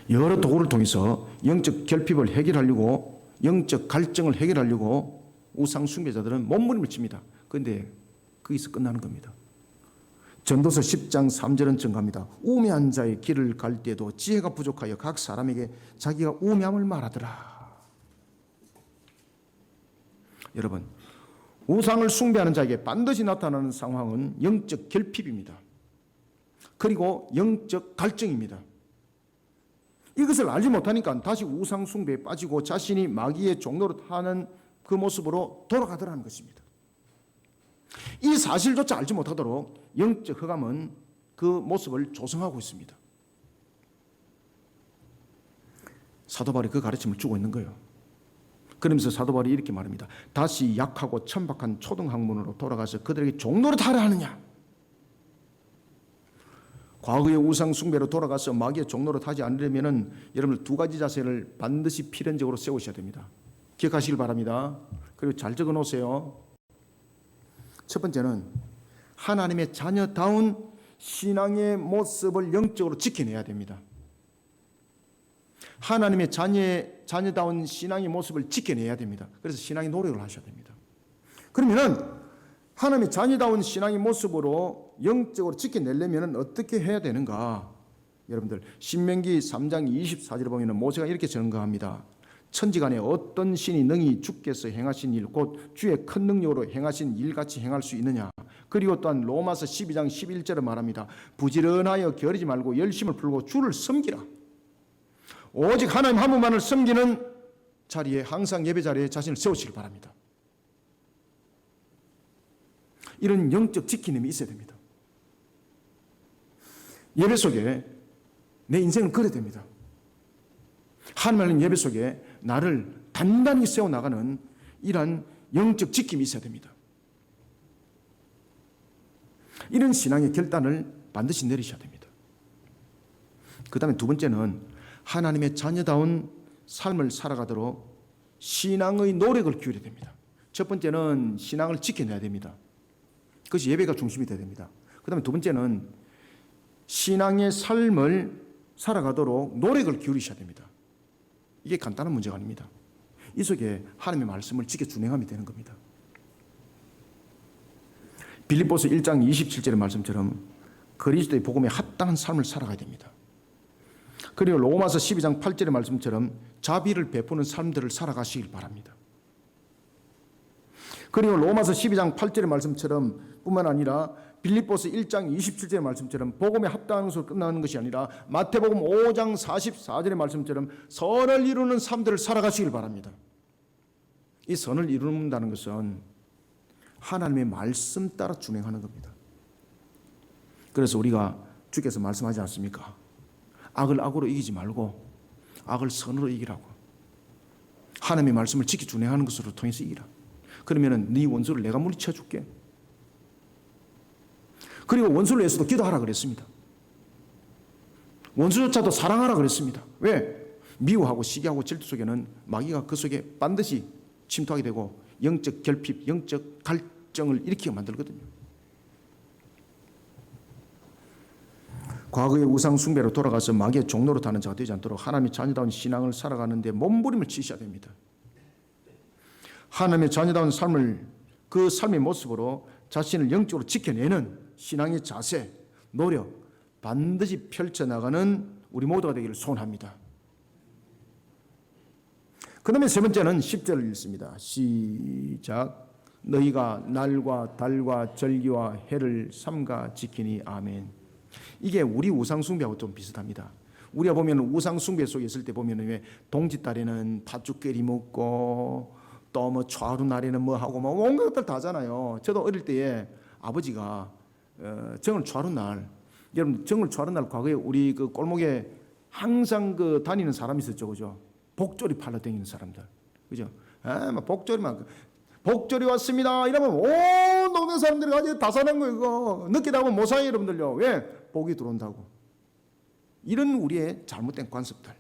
여러 도구를 통해서 영적 결핍을 해결하려고, 영적 갈증을 해결하려고 우상 숭배자들은 몸부림을 칩니다. 그런데 거기서 끝나는 겁니다. 전도서 10장 3절은 증가합니다. 우매한 자의 길을 갈 때도 지혜가 부족하여 각 사람에게 자기가 우매함을 말하더라. 여러분, 우상을 숭배하는 자에게 반드시 나타나는 상황은 영적 결핍입니다. 그리고 영적 갈증입니다. 이것을 알지 못하니까 다시 우상 숭배에 빠지고 자신이 마귀의 종노릇 하는 그 모습으로 돌아가더라는 것입니다. 이 사실조차 알지 못하도록 영적 흑암은 그 모습을 조성하고 있습니다. 사도 바울이 그 가르침을 주고 있는 거예요. 그러면서 사도 바울이 이렇게 말합니다. 다시 약하고 천박한 초등학문으로 돌아가서 그들에게 종노릇 하라 하느냐. 과거의 우상 숭배로 돌아가서 마귀의 종노릇 하지 않으려면 여러분 두 가지 자세를 반드시 필연적으로 세우셔야 됩니다. 기억하시길 바랍니다. 그리고 잘 적어 놓으세요. 첫 번째는 하나님의 자녀다운 신앙의 모습을 영적으로 지켜내야 됩니다. 하나님의 자녀다운 신앙의 모습을 지켜내야 됩니다. 그래서 신앙의 노력을 하셔야 됩니다. 그러면은 하나님의 자녀다운 신앙의 모습으로 영적으로 지켜내려면 어떻게 해야 되는가? 여러분들 신명기 3장 24절에 보면 모세가 이렇게 전가합니다. 천지간에 어떤 신이 능히 주께서 행하신 일 곧 주의 큰 능력으로 행하신 일같이 행할 수 있느냐. 그리고 또한 로마서 12장 11절에 말합니다. 부지런하여 게으르지 말고 열심을 풀고 주를 섬기라. 오직 하나님 한 분만을 섬기는 자리에 항상 예배 자리에 자신을 세우시길 바랍니다. 이런 영적 지키림이 있어야 됩니다. 예배 속에 내 인생을 걸어야 됩니다. 하나님 예배 속에 나를 단단히 세워나가는 이러한 영적 지킴이 있어야 됩니다. 이런 신앙의 결단을 반드시 내리셔야 됩니다. 그 다음에 두 번째는 하나님의 자녀다운 삶을 살아가도록 신앙의 노력을 기울여야 됩니다. 첫 번째는 신앙을 지켜내야 됩니다. 그것이 예배가 중심이 되어야 됩니다. 그 다음에 두 번째는 신앙의 삶을 살아가도록 노력을 기울이셔야 됩니다. 이게 간단한 문제가 아닙니다. 이 속에 하나님의 말씀을 지켜 준행하면 되는 겁니다. 빌립보서 1장 27절의 말씀처럼 그리스도의 복음에 합당한 삶을 살아가야 됩니다. 그리고 로마서 12장 8절의 말씀처럼 자비를 베푸는 삶들을 살아가시길 바랍니다. 그리고 로마서 12장 8절의 말씀처럼 뿐만 아니라 빌립보서 1장 27절의 말씀처럼 복음에 합당한 것으로 끝나는 것이 아니라 마태복음 5장 44절의 말씀처럼 선을 이루는 삶들을 살아가시길 바랍니다. 이 선을 이룬다는 것은 하나님의 말씀 따라 준행하는 겁니다. 그래서 우리가 주께서 말씀하지 않습니까? 악을 악으로 이기지 말고 악을 선으로 이기라고. 하나님의 말씀을 지켜 준행하는 것으로 통해서 이기라. 그러면은 네 원수를 내가 물리쳐 줄게. 그리고 원수를 위해서도 기도하라 그랬습니다. 원수조차도 사랑하라 그랬습니다. 왜? 미워하고 시기하고 질투 속에는 마귀가 그 속에 반드시 침투하게 되고 영적 결핍, 영적 갈증을 일으키게 만들거든요. 과거의 우상 숭배로 돌아가서 마귀의 종로로 타는 자가 되지 않도록 하나님의 자녀다운 신앙을 살아가는데 몸부림을 치셔야 됩니다. 하나님의 자녀다운 삶을, 그 삶의 모습으로 자신을 영적으로 지켜내는 신앙의 자세, 노력 반드시 펼쳐나가는 우리 모두가 되기를 소원합니다. 그 다음에 세 번째는 10절을 읽습니다. 시작. 너희가 날과 달과 절기와 해를 삼가 지키니 아멘. 이게 우리 우상숭배하고 좀 비슷합니다. 우리가 보면 우상숭배 속에 있을 때 보면 왜 동짓달에는 팥죽깨리 먹고 또 뭐 좌루날에는 뭐 하고 뭐 온갖 것들 다 하잖아요. 저도 어릴 때에 아버지가 정월 좌루날, 여러분 정월 좌루날 과거에 우리 그 골목에 항상 그 다니는 사람이 있었죠, 그죠? 복조리 팔러 다니는 사람들, 그죠? 막 복조리 왔습니다. 이러면 온 동네 사람들이 가지고 다 사는 거예요. 이거 늦게 나오면 못 사요, 여러분들요. 왜? 복이 들어온다고. 이런 우리의 잘못된 관습들,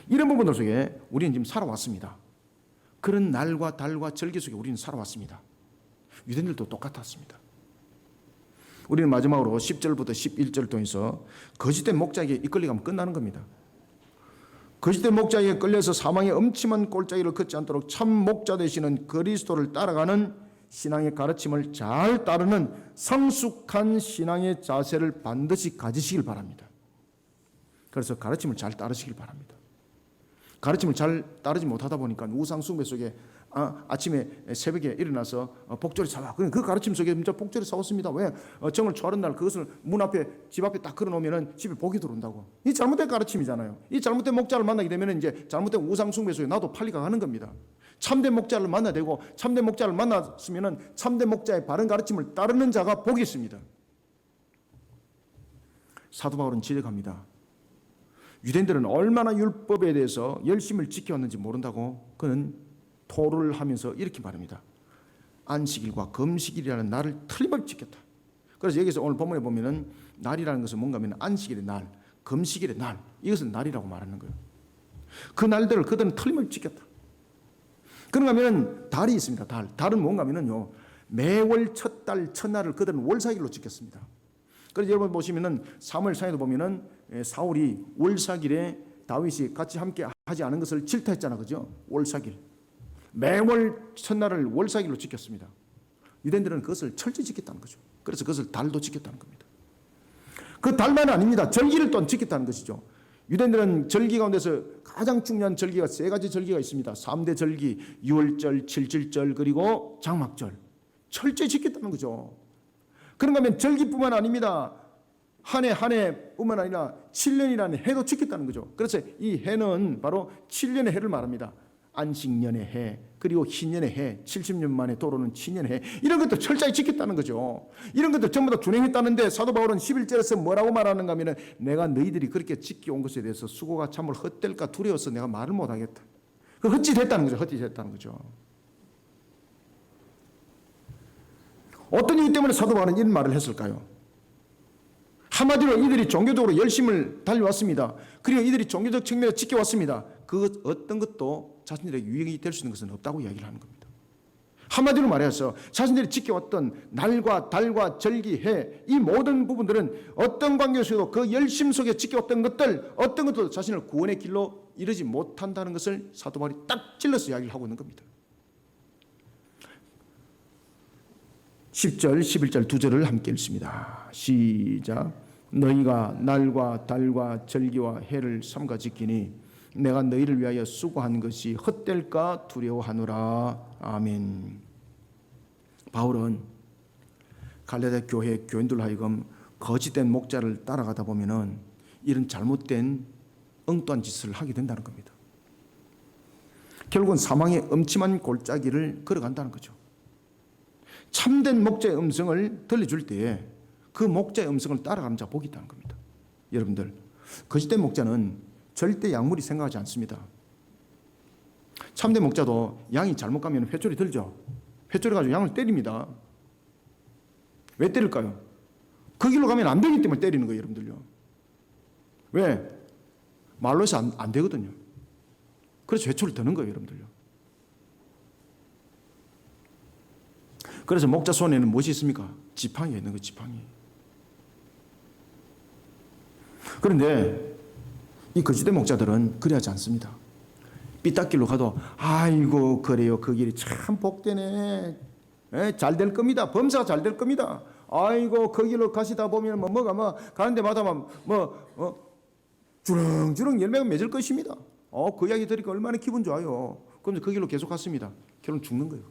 이런 부분들 속에 우리는 지금 살아왔습니다. 그런 날과 달과 절기 속에 우리는 살아왔습니다. 유대인들도 똑같았습니다. 우리는 마지막으로 10절부터 11절 통해서 거짓된 목자에게 이끌려가면 끝나는 겁니다. 거짓된 목자에게 끌려서 사망의 엄침한 골짜기를 걷지 않도록 참 목자 되시는 그리스도를 따라가는 신앙의 가르침을 잘 따르는 성숙한 신앙의 자세를 반드시 가지시길 바랍니다. 그래서 가르침을 잘 따르시길 바랍니다. 가르침을 잘 따르지 못하다 보니까 우상 숭배 속에 아침에 새벽에 일어나서 복조리 사와. 그 가르침 속에 진짜 복조리 사왔습니다. 왜? 정월 초하는 날 그것을 문 앞에, 집 앞에 딱 걸어놓으면 집에 복이 들어온다고. 이 잘못된 가르침이잖아요. 이 잘못된 목자를 만나게 되면 이제 잘못된 우상 숭배 속에 나도 팔리가 가는 겁니다. 참된 목자를 만나야 되고, 참된 목자를 만났으면 참된 목자의 바른 가르침을 따르는 자가 복이 있습니다. 사도 바울은 지적합니다. 유대인들은 얼마나 율법에 대해서 열심을 지켜왔는지 모른다고 그는 토를 하면서 이렇게 말합니다. 안식일과 금식일이라는 날을 틀림없이 지켰다. 그래서 여기서 오늘 본문에 보면은 날이라는 것은 뭔가 하면 안식일의 날, 금식일의 날, 이것은 날이라고 말하는 거예요. 그 날들을 그들은 틀림없이 지켰다. 그런가 하면 달이 있습니다. 달은 뭔가 하면은요, 매월 첫 달 첫날을 그들은 월사일로 지켰습니다. 그래서 여러분 보시면은 사무엘상에도 보면은 사울이 월삭일에 다윗이 같이 함께 하지 않은 것을 질타했잖아, 그죠? 월삭일. 매월 첫날을 월삭일로 지켰습니다. 유대인들은 그것을 철저히 지켰다는 거죠. 그래서 그것을 달도 지켰다는 겁니다. 그 달만 아닙니다. 절기를 또한 지켰다는 것이죠. 유대인들은 절기 가운데서 가장 중요한 절기가 세 가지 절기가 있습니다. 3대 절기, 유월절, 칠칠절, 그리고 장막절. 철저히 지켰다는 거죠. 그런가 하면 절기뿐만 아닙니다. 한 해 뿐만 아니라 7년이라는 해도 지켰다는 거죠. 그래서 이 해는 바로 7년의 해를 말합니다. 안식년의 해, 그리고 희년의 해, 70년 만에 돌아오는 친년의 해, 이런 것도 철저히 지켰다는 거죠. 이런 것도 전부 다 준행했다는데 사도 바울은 11절에서 뭐라고 말하는가 하면 내가 너희들이 그렇게 지켜온 것에 대해서 수고가 참으로 헛될까 두려워서 내가 말을 못하겠다. 그 헛짓했다는 거죠. 헛짓했다는 거죠. 어떤 이유 때문에 사도 바울은 이런 말을 했을까요? 한마디로 이들이 종교적으로 열심을 달려왔습니다. 그리고 이들이 종교적 측면에서 지켜왔습니다. 그 어떤 것도 자신들에게 유익이 될 수 있는 것은 없다고 이야기를 하는 겁니다. 한마디로 말해서 자신들이 지켜왔던 날과 달과 절기, 해, 이 모든 부분들은 어떤 관계에서도 그 열심 속에 지켜왔던 것들, 어떤 것도 자신을 구원의 길로 이르지 못한다는 것을 사도 바울이 딱 찔러서 이야기를 하고 있는 겁니다. 10절, 11절 두 절을 함께 읽습니다. 시작. 너희가 날과 달과 절기와 해를 삼가 지키니 내가 너희를 위하여 수고한 것이 헛될까 두려워하노라. 아멘. 바울은 갈라디아 교회 교인들 하여금 거짓된 목자를 따라가다 보면은 이런 잘못된 엉뚱한 짓을 하게 된다는 겁니다. 결국은 사망의 엄침한 골짜기를 걸어간다는 거죠. 참된 목자의 음성을 들려줄 때에 그 목자의 음성을 따라가는 자 복이 있다는 겁니다. 여러분들, 거짓된 목자는 절대 양물이 생각하지 않습니다. 참된 목자도 양이 잘못 가면 회초리 들죠. 회초리 가지고 양을 때립니다. 왜 때릴까요? 그 길로 가면 안 되기 때문에 때리는 거예요, 여러분들요. 왜? 말로 해서 안 되거든요. 그래서 회초리를 드는 거예요, 여러분들요. 그래서 목자 손에는 무엇이 있습니까? 지팡이가 있는 거예요, 지팡이. 그런데 이 거짓된 목자들은 그래하지 않습니다. 삐딱길로 가도 아이고 그래요, 그 길이 참 복되네, 잘 될 겁니다, 범사가 잘 될 겁니다, 아이고 그 길로 가시다 보면 뭐가 가는 데마다 주렁주렁 열매가 맺을 것입니다. 그 이야기 들으니까 얼마나 기분 좋아요. 그럼 그 길로 계속 갔습니다. 결론 죽는 거예요.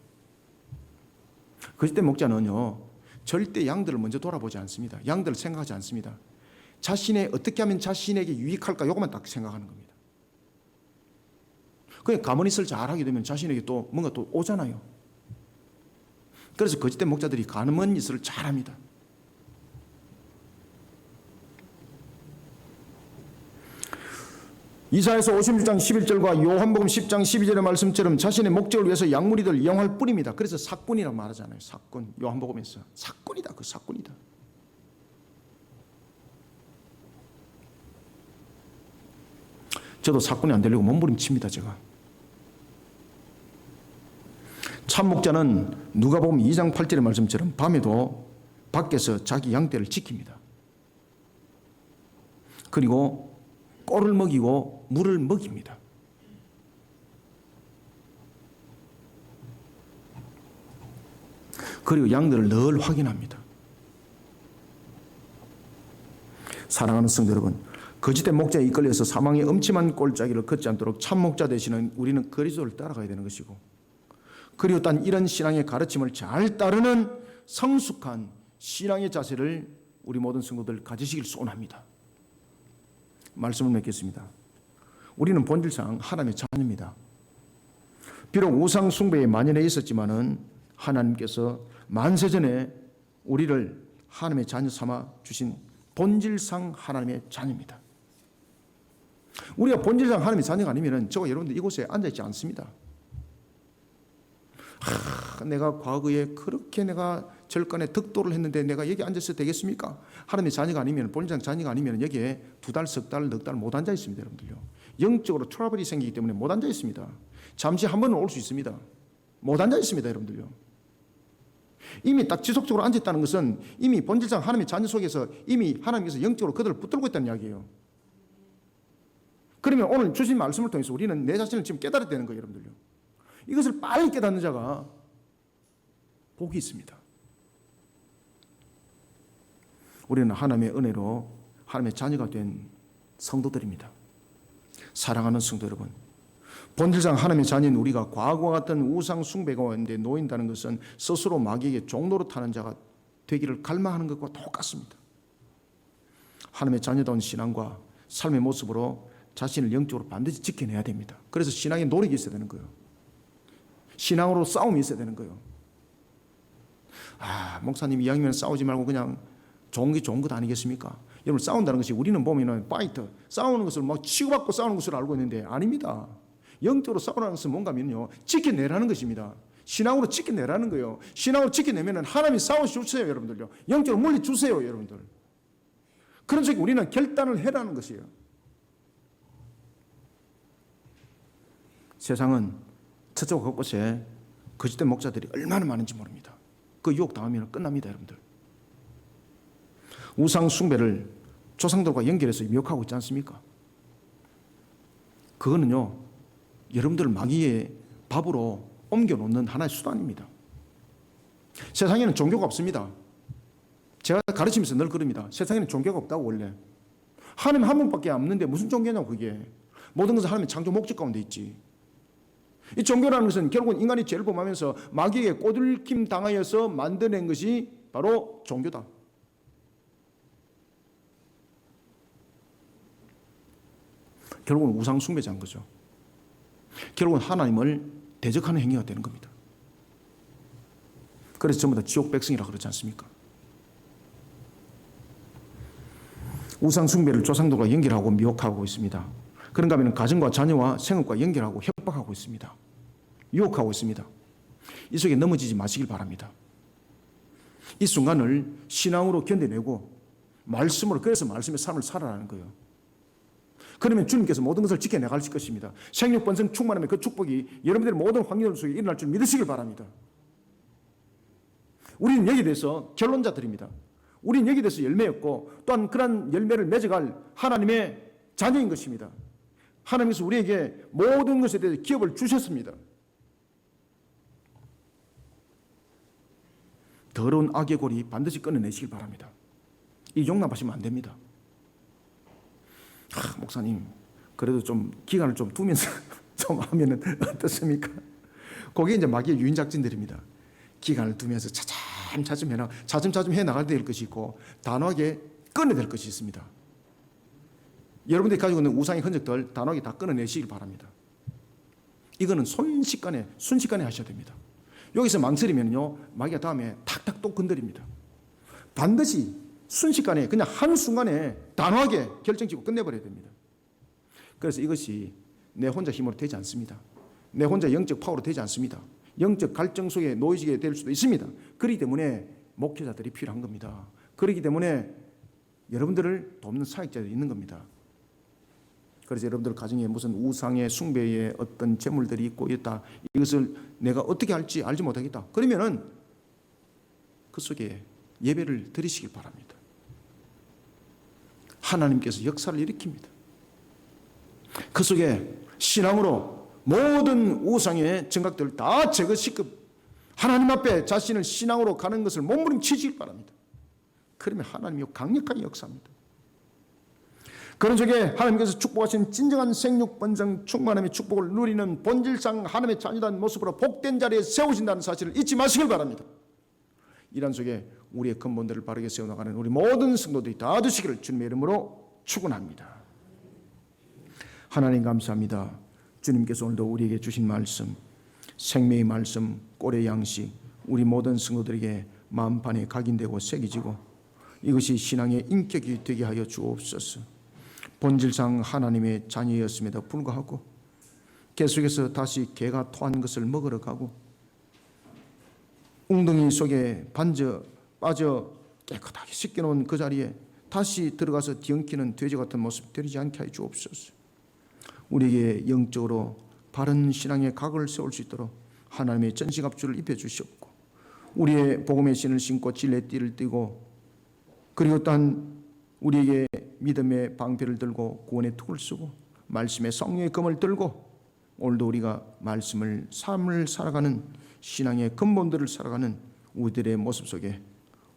거짓된 목자는요 절대 양들을 먼저 돌아보지 않습니다. 양들을 생각하지 않습니다. 자신의 어떻게 하면 자신에게 유익할까 요것만 딱 생각하는 겁니다. 그냥 가만히 있을 잘하게 되면 자신에게 또 뭔가 또 오잖아요. 그래서 거짓된 목자들이 가늠한 짓을 잘합니다. 이사야서 56장 11절과 요한복음 10장 12절의 말씀처럼 자신의 목적을 위해서 양무리들 이용할 뿐입니다. 그래서 사꾼이라고 말하잖아요. 사꾼. 요한복음에서 사꾼이다. 그 사꾼이다. 저도 사꾼이 안 되려고 몸부림칩니다. 제가. 참목자는 누가복음 2장 8절의 말씀처럼 밤에도 밖에서 자기 양떼를 지킵니다. 그리고 꼴을 먹이고 물을 먹입니다. 그리고 양들을 늘 확인합니다. 사랑하는 성도 여러분, 거짓된 목자에 이끌려서 사망의 엄침한 골짜기를 걷지 않도록 참목자 되시는 우리는 그리스도를 따라가야 되는 것이고, 그리고 단 이런 신앙의 가르침을 잘 따르는 성숙한 신앙의 자세를 우리 모든 성도들 가지시길 소원합니다. 말씀을 맺겠습니다. 우리는 본질상 하나님의 자녀입니다. 비록 우상 숭배에 만연해 있었지만은 하나님께서 만세전에 우리를 하나님의 자녀 삼아 주신 본질상 하나님의 자녀입니다. 우리가 본질상 하나님의 자녀가 아니면 저와 여러분들 이곳에 앉아있지 않습니다. 내가 과거에 그렇게 내가 절간에 득도를 했는데 내가 여기 앉아서 되겠습니까? 하나님의 자녀가 아니면, 본질상 자녀가 아니면 여기에 2달, 석 달, 넉 달 못 앉아 있습니다, 여러분들요. 영적으로 트러블이 생기기 때문에 못 앉아 있습니다. 잠시 한 번은 올 수 있습니다. 못 앉아 있습니다, 여러분들요. 이미 딱 지속적으로 앉아있다는 것은 이미 본질상 하나님의 자녀 속에서 이미 하나님께서 영적으로 그들을 붙들고 있다는 이야기예요. 그러면 오늘 주신 말씀을 통해서 우리는 내 자신을 지금 깨달아야 되는 거예요, 여러분들요. 이것을 빨리 깨닫는 자가 복이 있습니다. 우리는 하나님의 은혜로 하나님의 자녀가 된 성도들입니다. 사랑하는 성도 여러분, 본질상 하나님의 자녀인 우리가 과거와 같은 우상 숭배 가운데 놓인다는 것은 스스로 마귀에게 종로로 타는 자가 되기를 갈망하는 것과 똑같습니다. 하나님의 자녀다운 신앙과 삶의 모습으로 자신을 영적으로 반드시 지켜내야 됩니다. 그래서 신앙의 노력이 있어야 되는 거예요. 신앙으로 싸움이 있어야 되는 거예요. 목사님 이야기면 싸우지 말고 그냥 좋은 게 좋은 것 아니겠습니까? 여러분, 싸운다는 것이 우리는 보면은 파이터, 싸우는 것을 막 치고받고 싸우는 것으로 알고 있는데 아닙니다. 영적으로 싸우라는 것은 뭔가면요, 지켜내라는 것입니다. 신앙으로 지켜내라는 거예요. 신앙으로 지켜내면은 하나님이 싸워주세요, 여러분들요. 영적으로 물리주세요, 여러분들. 그런 속에 우리는 결단을 해라는 것이에요. 세상은 저쪽 곳곳에 거짓된 목사들이 얼마나 많은지 모릅니다. 그 유혹 당하면 끝납니다, 여러분들. 우상 숭배를 조상들과 연결해서 미혹하고 있지 않습니까? 그거는요, 여러분들 마귀의 밥으로 옮겨놓는 하나의 수단입니다. 세상에는 종교가 없습니다. 제가 가르치면서 늘 그럽니다. 세상에는 종교가 없다고. 원래 하나님 한 분밖에 없는데 무슨 종교냐고. 그게 모든 것은 하나님의 창조 목적 가운데 있지. 이 종교라는 것은 결국은 인간이 죄를 범하면서 마귀에게 꼬들김 당하여서 만들어낸 것이 바로 종교다. 결국은 우상 숭배자인 거죠. 결국은 하나님을 대적하는 행위가 되는 겁니다. 그래서 전부 다 지옥 백성이라고 그러지 않습니까? 우상 숭배를 조상들과 연결하고 미혹하고 있습니다. 그런가 하면 가정과 자녀와 생업과 연결하고 협박하고 있습니다. 유혹하고 있습니다. 이 속에 넘어지지 마시길 바랍니다. 이 순간을 신앙으로 견뎌내고 말씀으로, 그래서 말씀의 삶을 살아라는 거예요. 그러면 주님께서 모든 것을 지켜나가실 것입니다. 생육 번성 충만하면 그 축복이 여러분들의 모든 환경 속에 일어날 줄 믿으시길 바랍니다. 우리는 여기에 대해서 결론자들입니다. 우리는 여기에 대해서 열매였고 또한 그러한 열매를 맺어갈 하나님의 자녀인 것입니다. 하나님께서 우리에게 모든 것에 대해서 기업을 주셨습니다. 더러운 악의 고리 반드시 끊어내시길 바랍니다. 이 용납하시면 안 됩니다. 목사님, 그래도 좀 기간을 좀 두면서 좀 하면은 어떻습니까? 그게 이제 마귀의 유인 작전들입니다. 기간을 두면서 차츰 해 나갈 될 것이 있고 단호하게 끊어낼 것이 있습니다. 여러분들이 가지고 있는 우상의 흔적들 단호하게 다 끊어내시길 바랍니다. 이거는 순식간에 하셔야 됩니다. 여기서 망설이면요, 마귀가 다음에 탁탁 또 건드립니다. 반드시 순식간에, 그냥 한순간에 단호하게 결정짓고 끝내버려야 됩니다. 그래서 이것이 내 혼자 힘으로 되지 않습니다. 내 혼자 영적 파워로 되지 않습니다. 영적 갈증 속에 놓이게 될 수도 있습니다. 그렇기 때문에 목회자들이 필요한 겁니다. 그렇기 때문에 여러분들을 돕는 사역자들이 있는 겁니다. 그래서 여러분들 가정에 무슨 우상의 숭배의 어떤 재물들이 있고 있다, 이것을 내가 어떻게 할지 알지 못하겠다, 그러면은 그 속에 예배를 드리시길 바랍니다. 하나님께서 역사를 일으킵니다. 그 속에 신앙으로 모든 우상의 정각들을 다 제거시켜 하나님 앞에 자신을 신앙으로 가는 것을 몸부림치시길 바랍니다. 그러면 하나님이 강력하게 역사합니다. 그런 속에 하나님께서 축복하신 진정한 생육 번성 충만함의 축복을 누리는 본질상 하나님의 자녀된 모습으로 복된 자리에 세우신다는 사실을 잊지 마시길 바랍니다. 이런 속에 우리의 근본들을 바르게 세워나가는 우리 모든 성도들이 다 되시기를 주님의 이름으로 축원합니다. 하나님 감사합니다. 주님께서 오늘도 우리에게 주신 말씀, 생명의 말씀, 꼴의 양식, 우리 모든 성도들에게 마음판에 각인되고 새겨지고 이것이 신앙의 인격이 되게 하여 주옵소서. 본질상 하나님의 자녀였음에도 불구하고 계속해서 다시 개가 토한 것을 먹으러 가고 웅덩이 속에 빠져 깨끗하게 씻겨놓은 그 자리에 다시 들어가서 뒤엉키는 돼지 같은 모습 되지 않게 하여 주옵소서. 우리에게 영적으로 바른 신앙의 각을 세울 수 있도록 하나님의 전시갑주를 입혀주시옵고 우리의 복음의 신을 신고 진리의 띠를 띠고 그리고 또한 우리에게 믿음의 방패를 들고 구원의 툭을 쓰고 말씀의 성령의 검을 들고 오늘도 우리가 말씀을 삶을 살아가는 신앙의 근본들을 살아가는 우리들의 모습 속에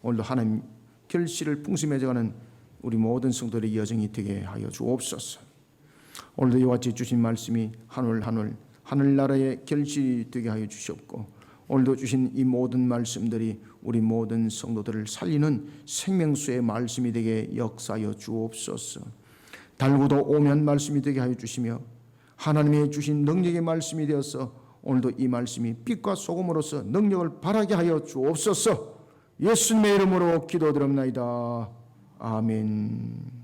오늘도 하나님 결실을 풍성해져가는 우리 모든 성도들의 여정이 되게 하여 주옵소서. 오늘도 이와 같이 주신 말씀이 하늘나라의 결실이 되게 하여 주시옵고 오늘도 주신 이 모든 말씀들이 우리 모든 성도들을 살리는 생명수의 말씀이 되게 역사하여 주옵소서. 달고도 오면 말씀이 되게 하여 주시며 하나님의 주신 능력의 말씀이 되어서 오늘도 이 말씀이 빛과 소금으로서 능력을 발하게 하여 주옵소서. 예수님의 이름으로 기도드립나이다. 아멘.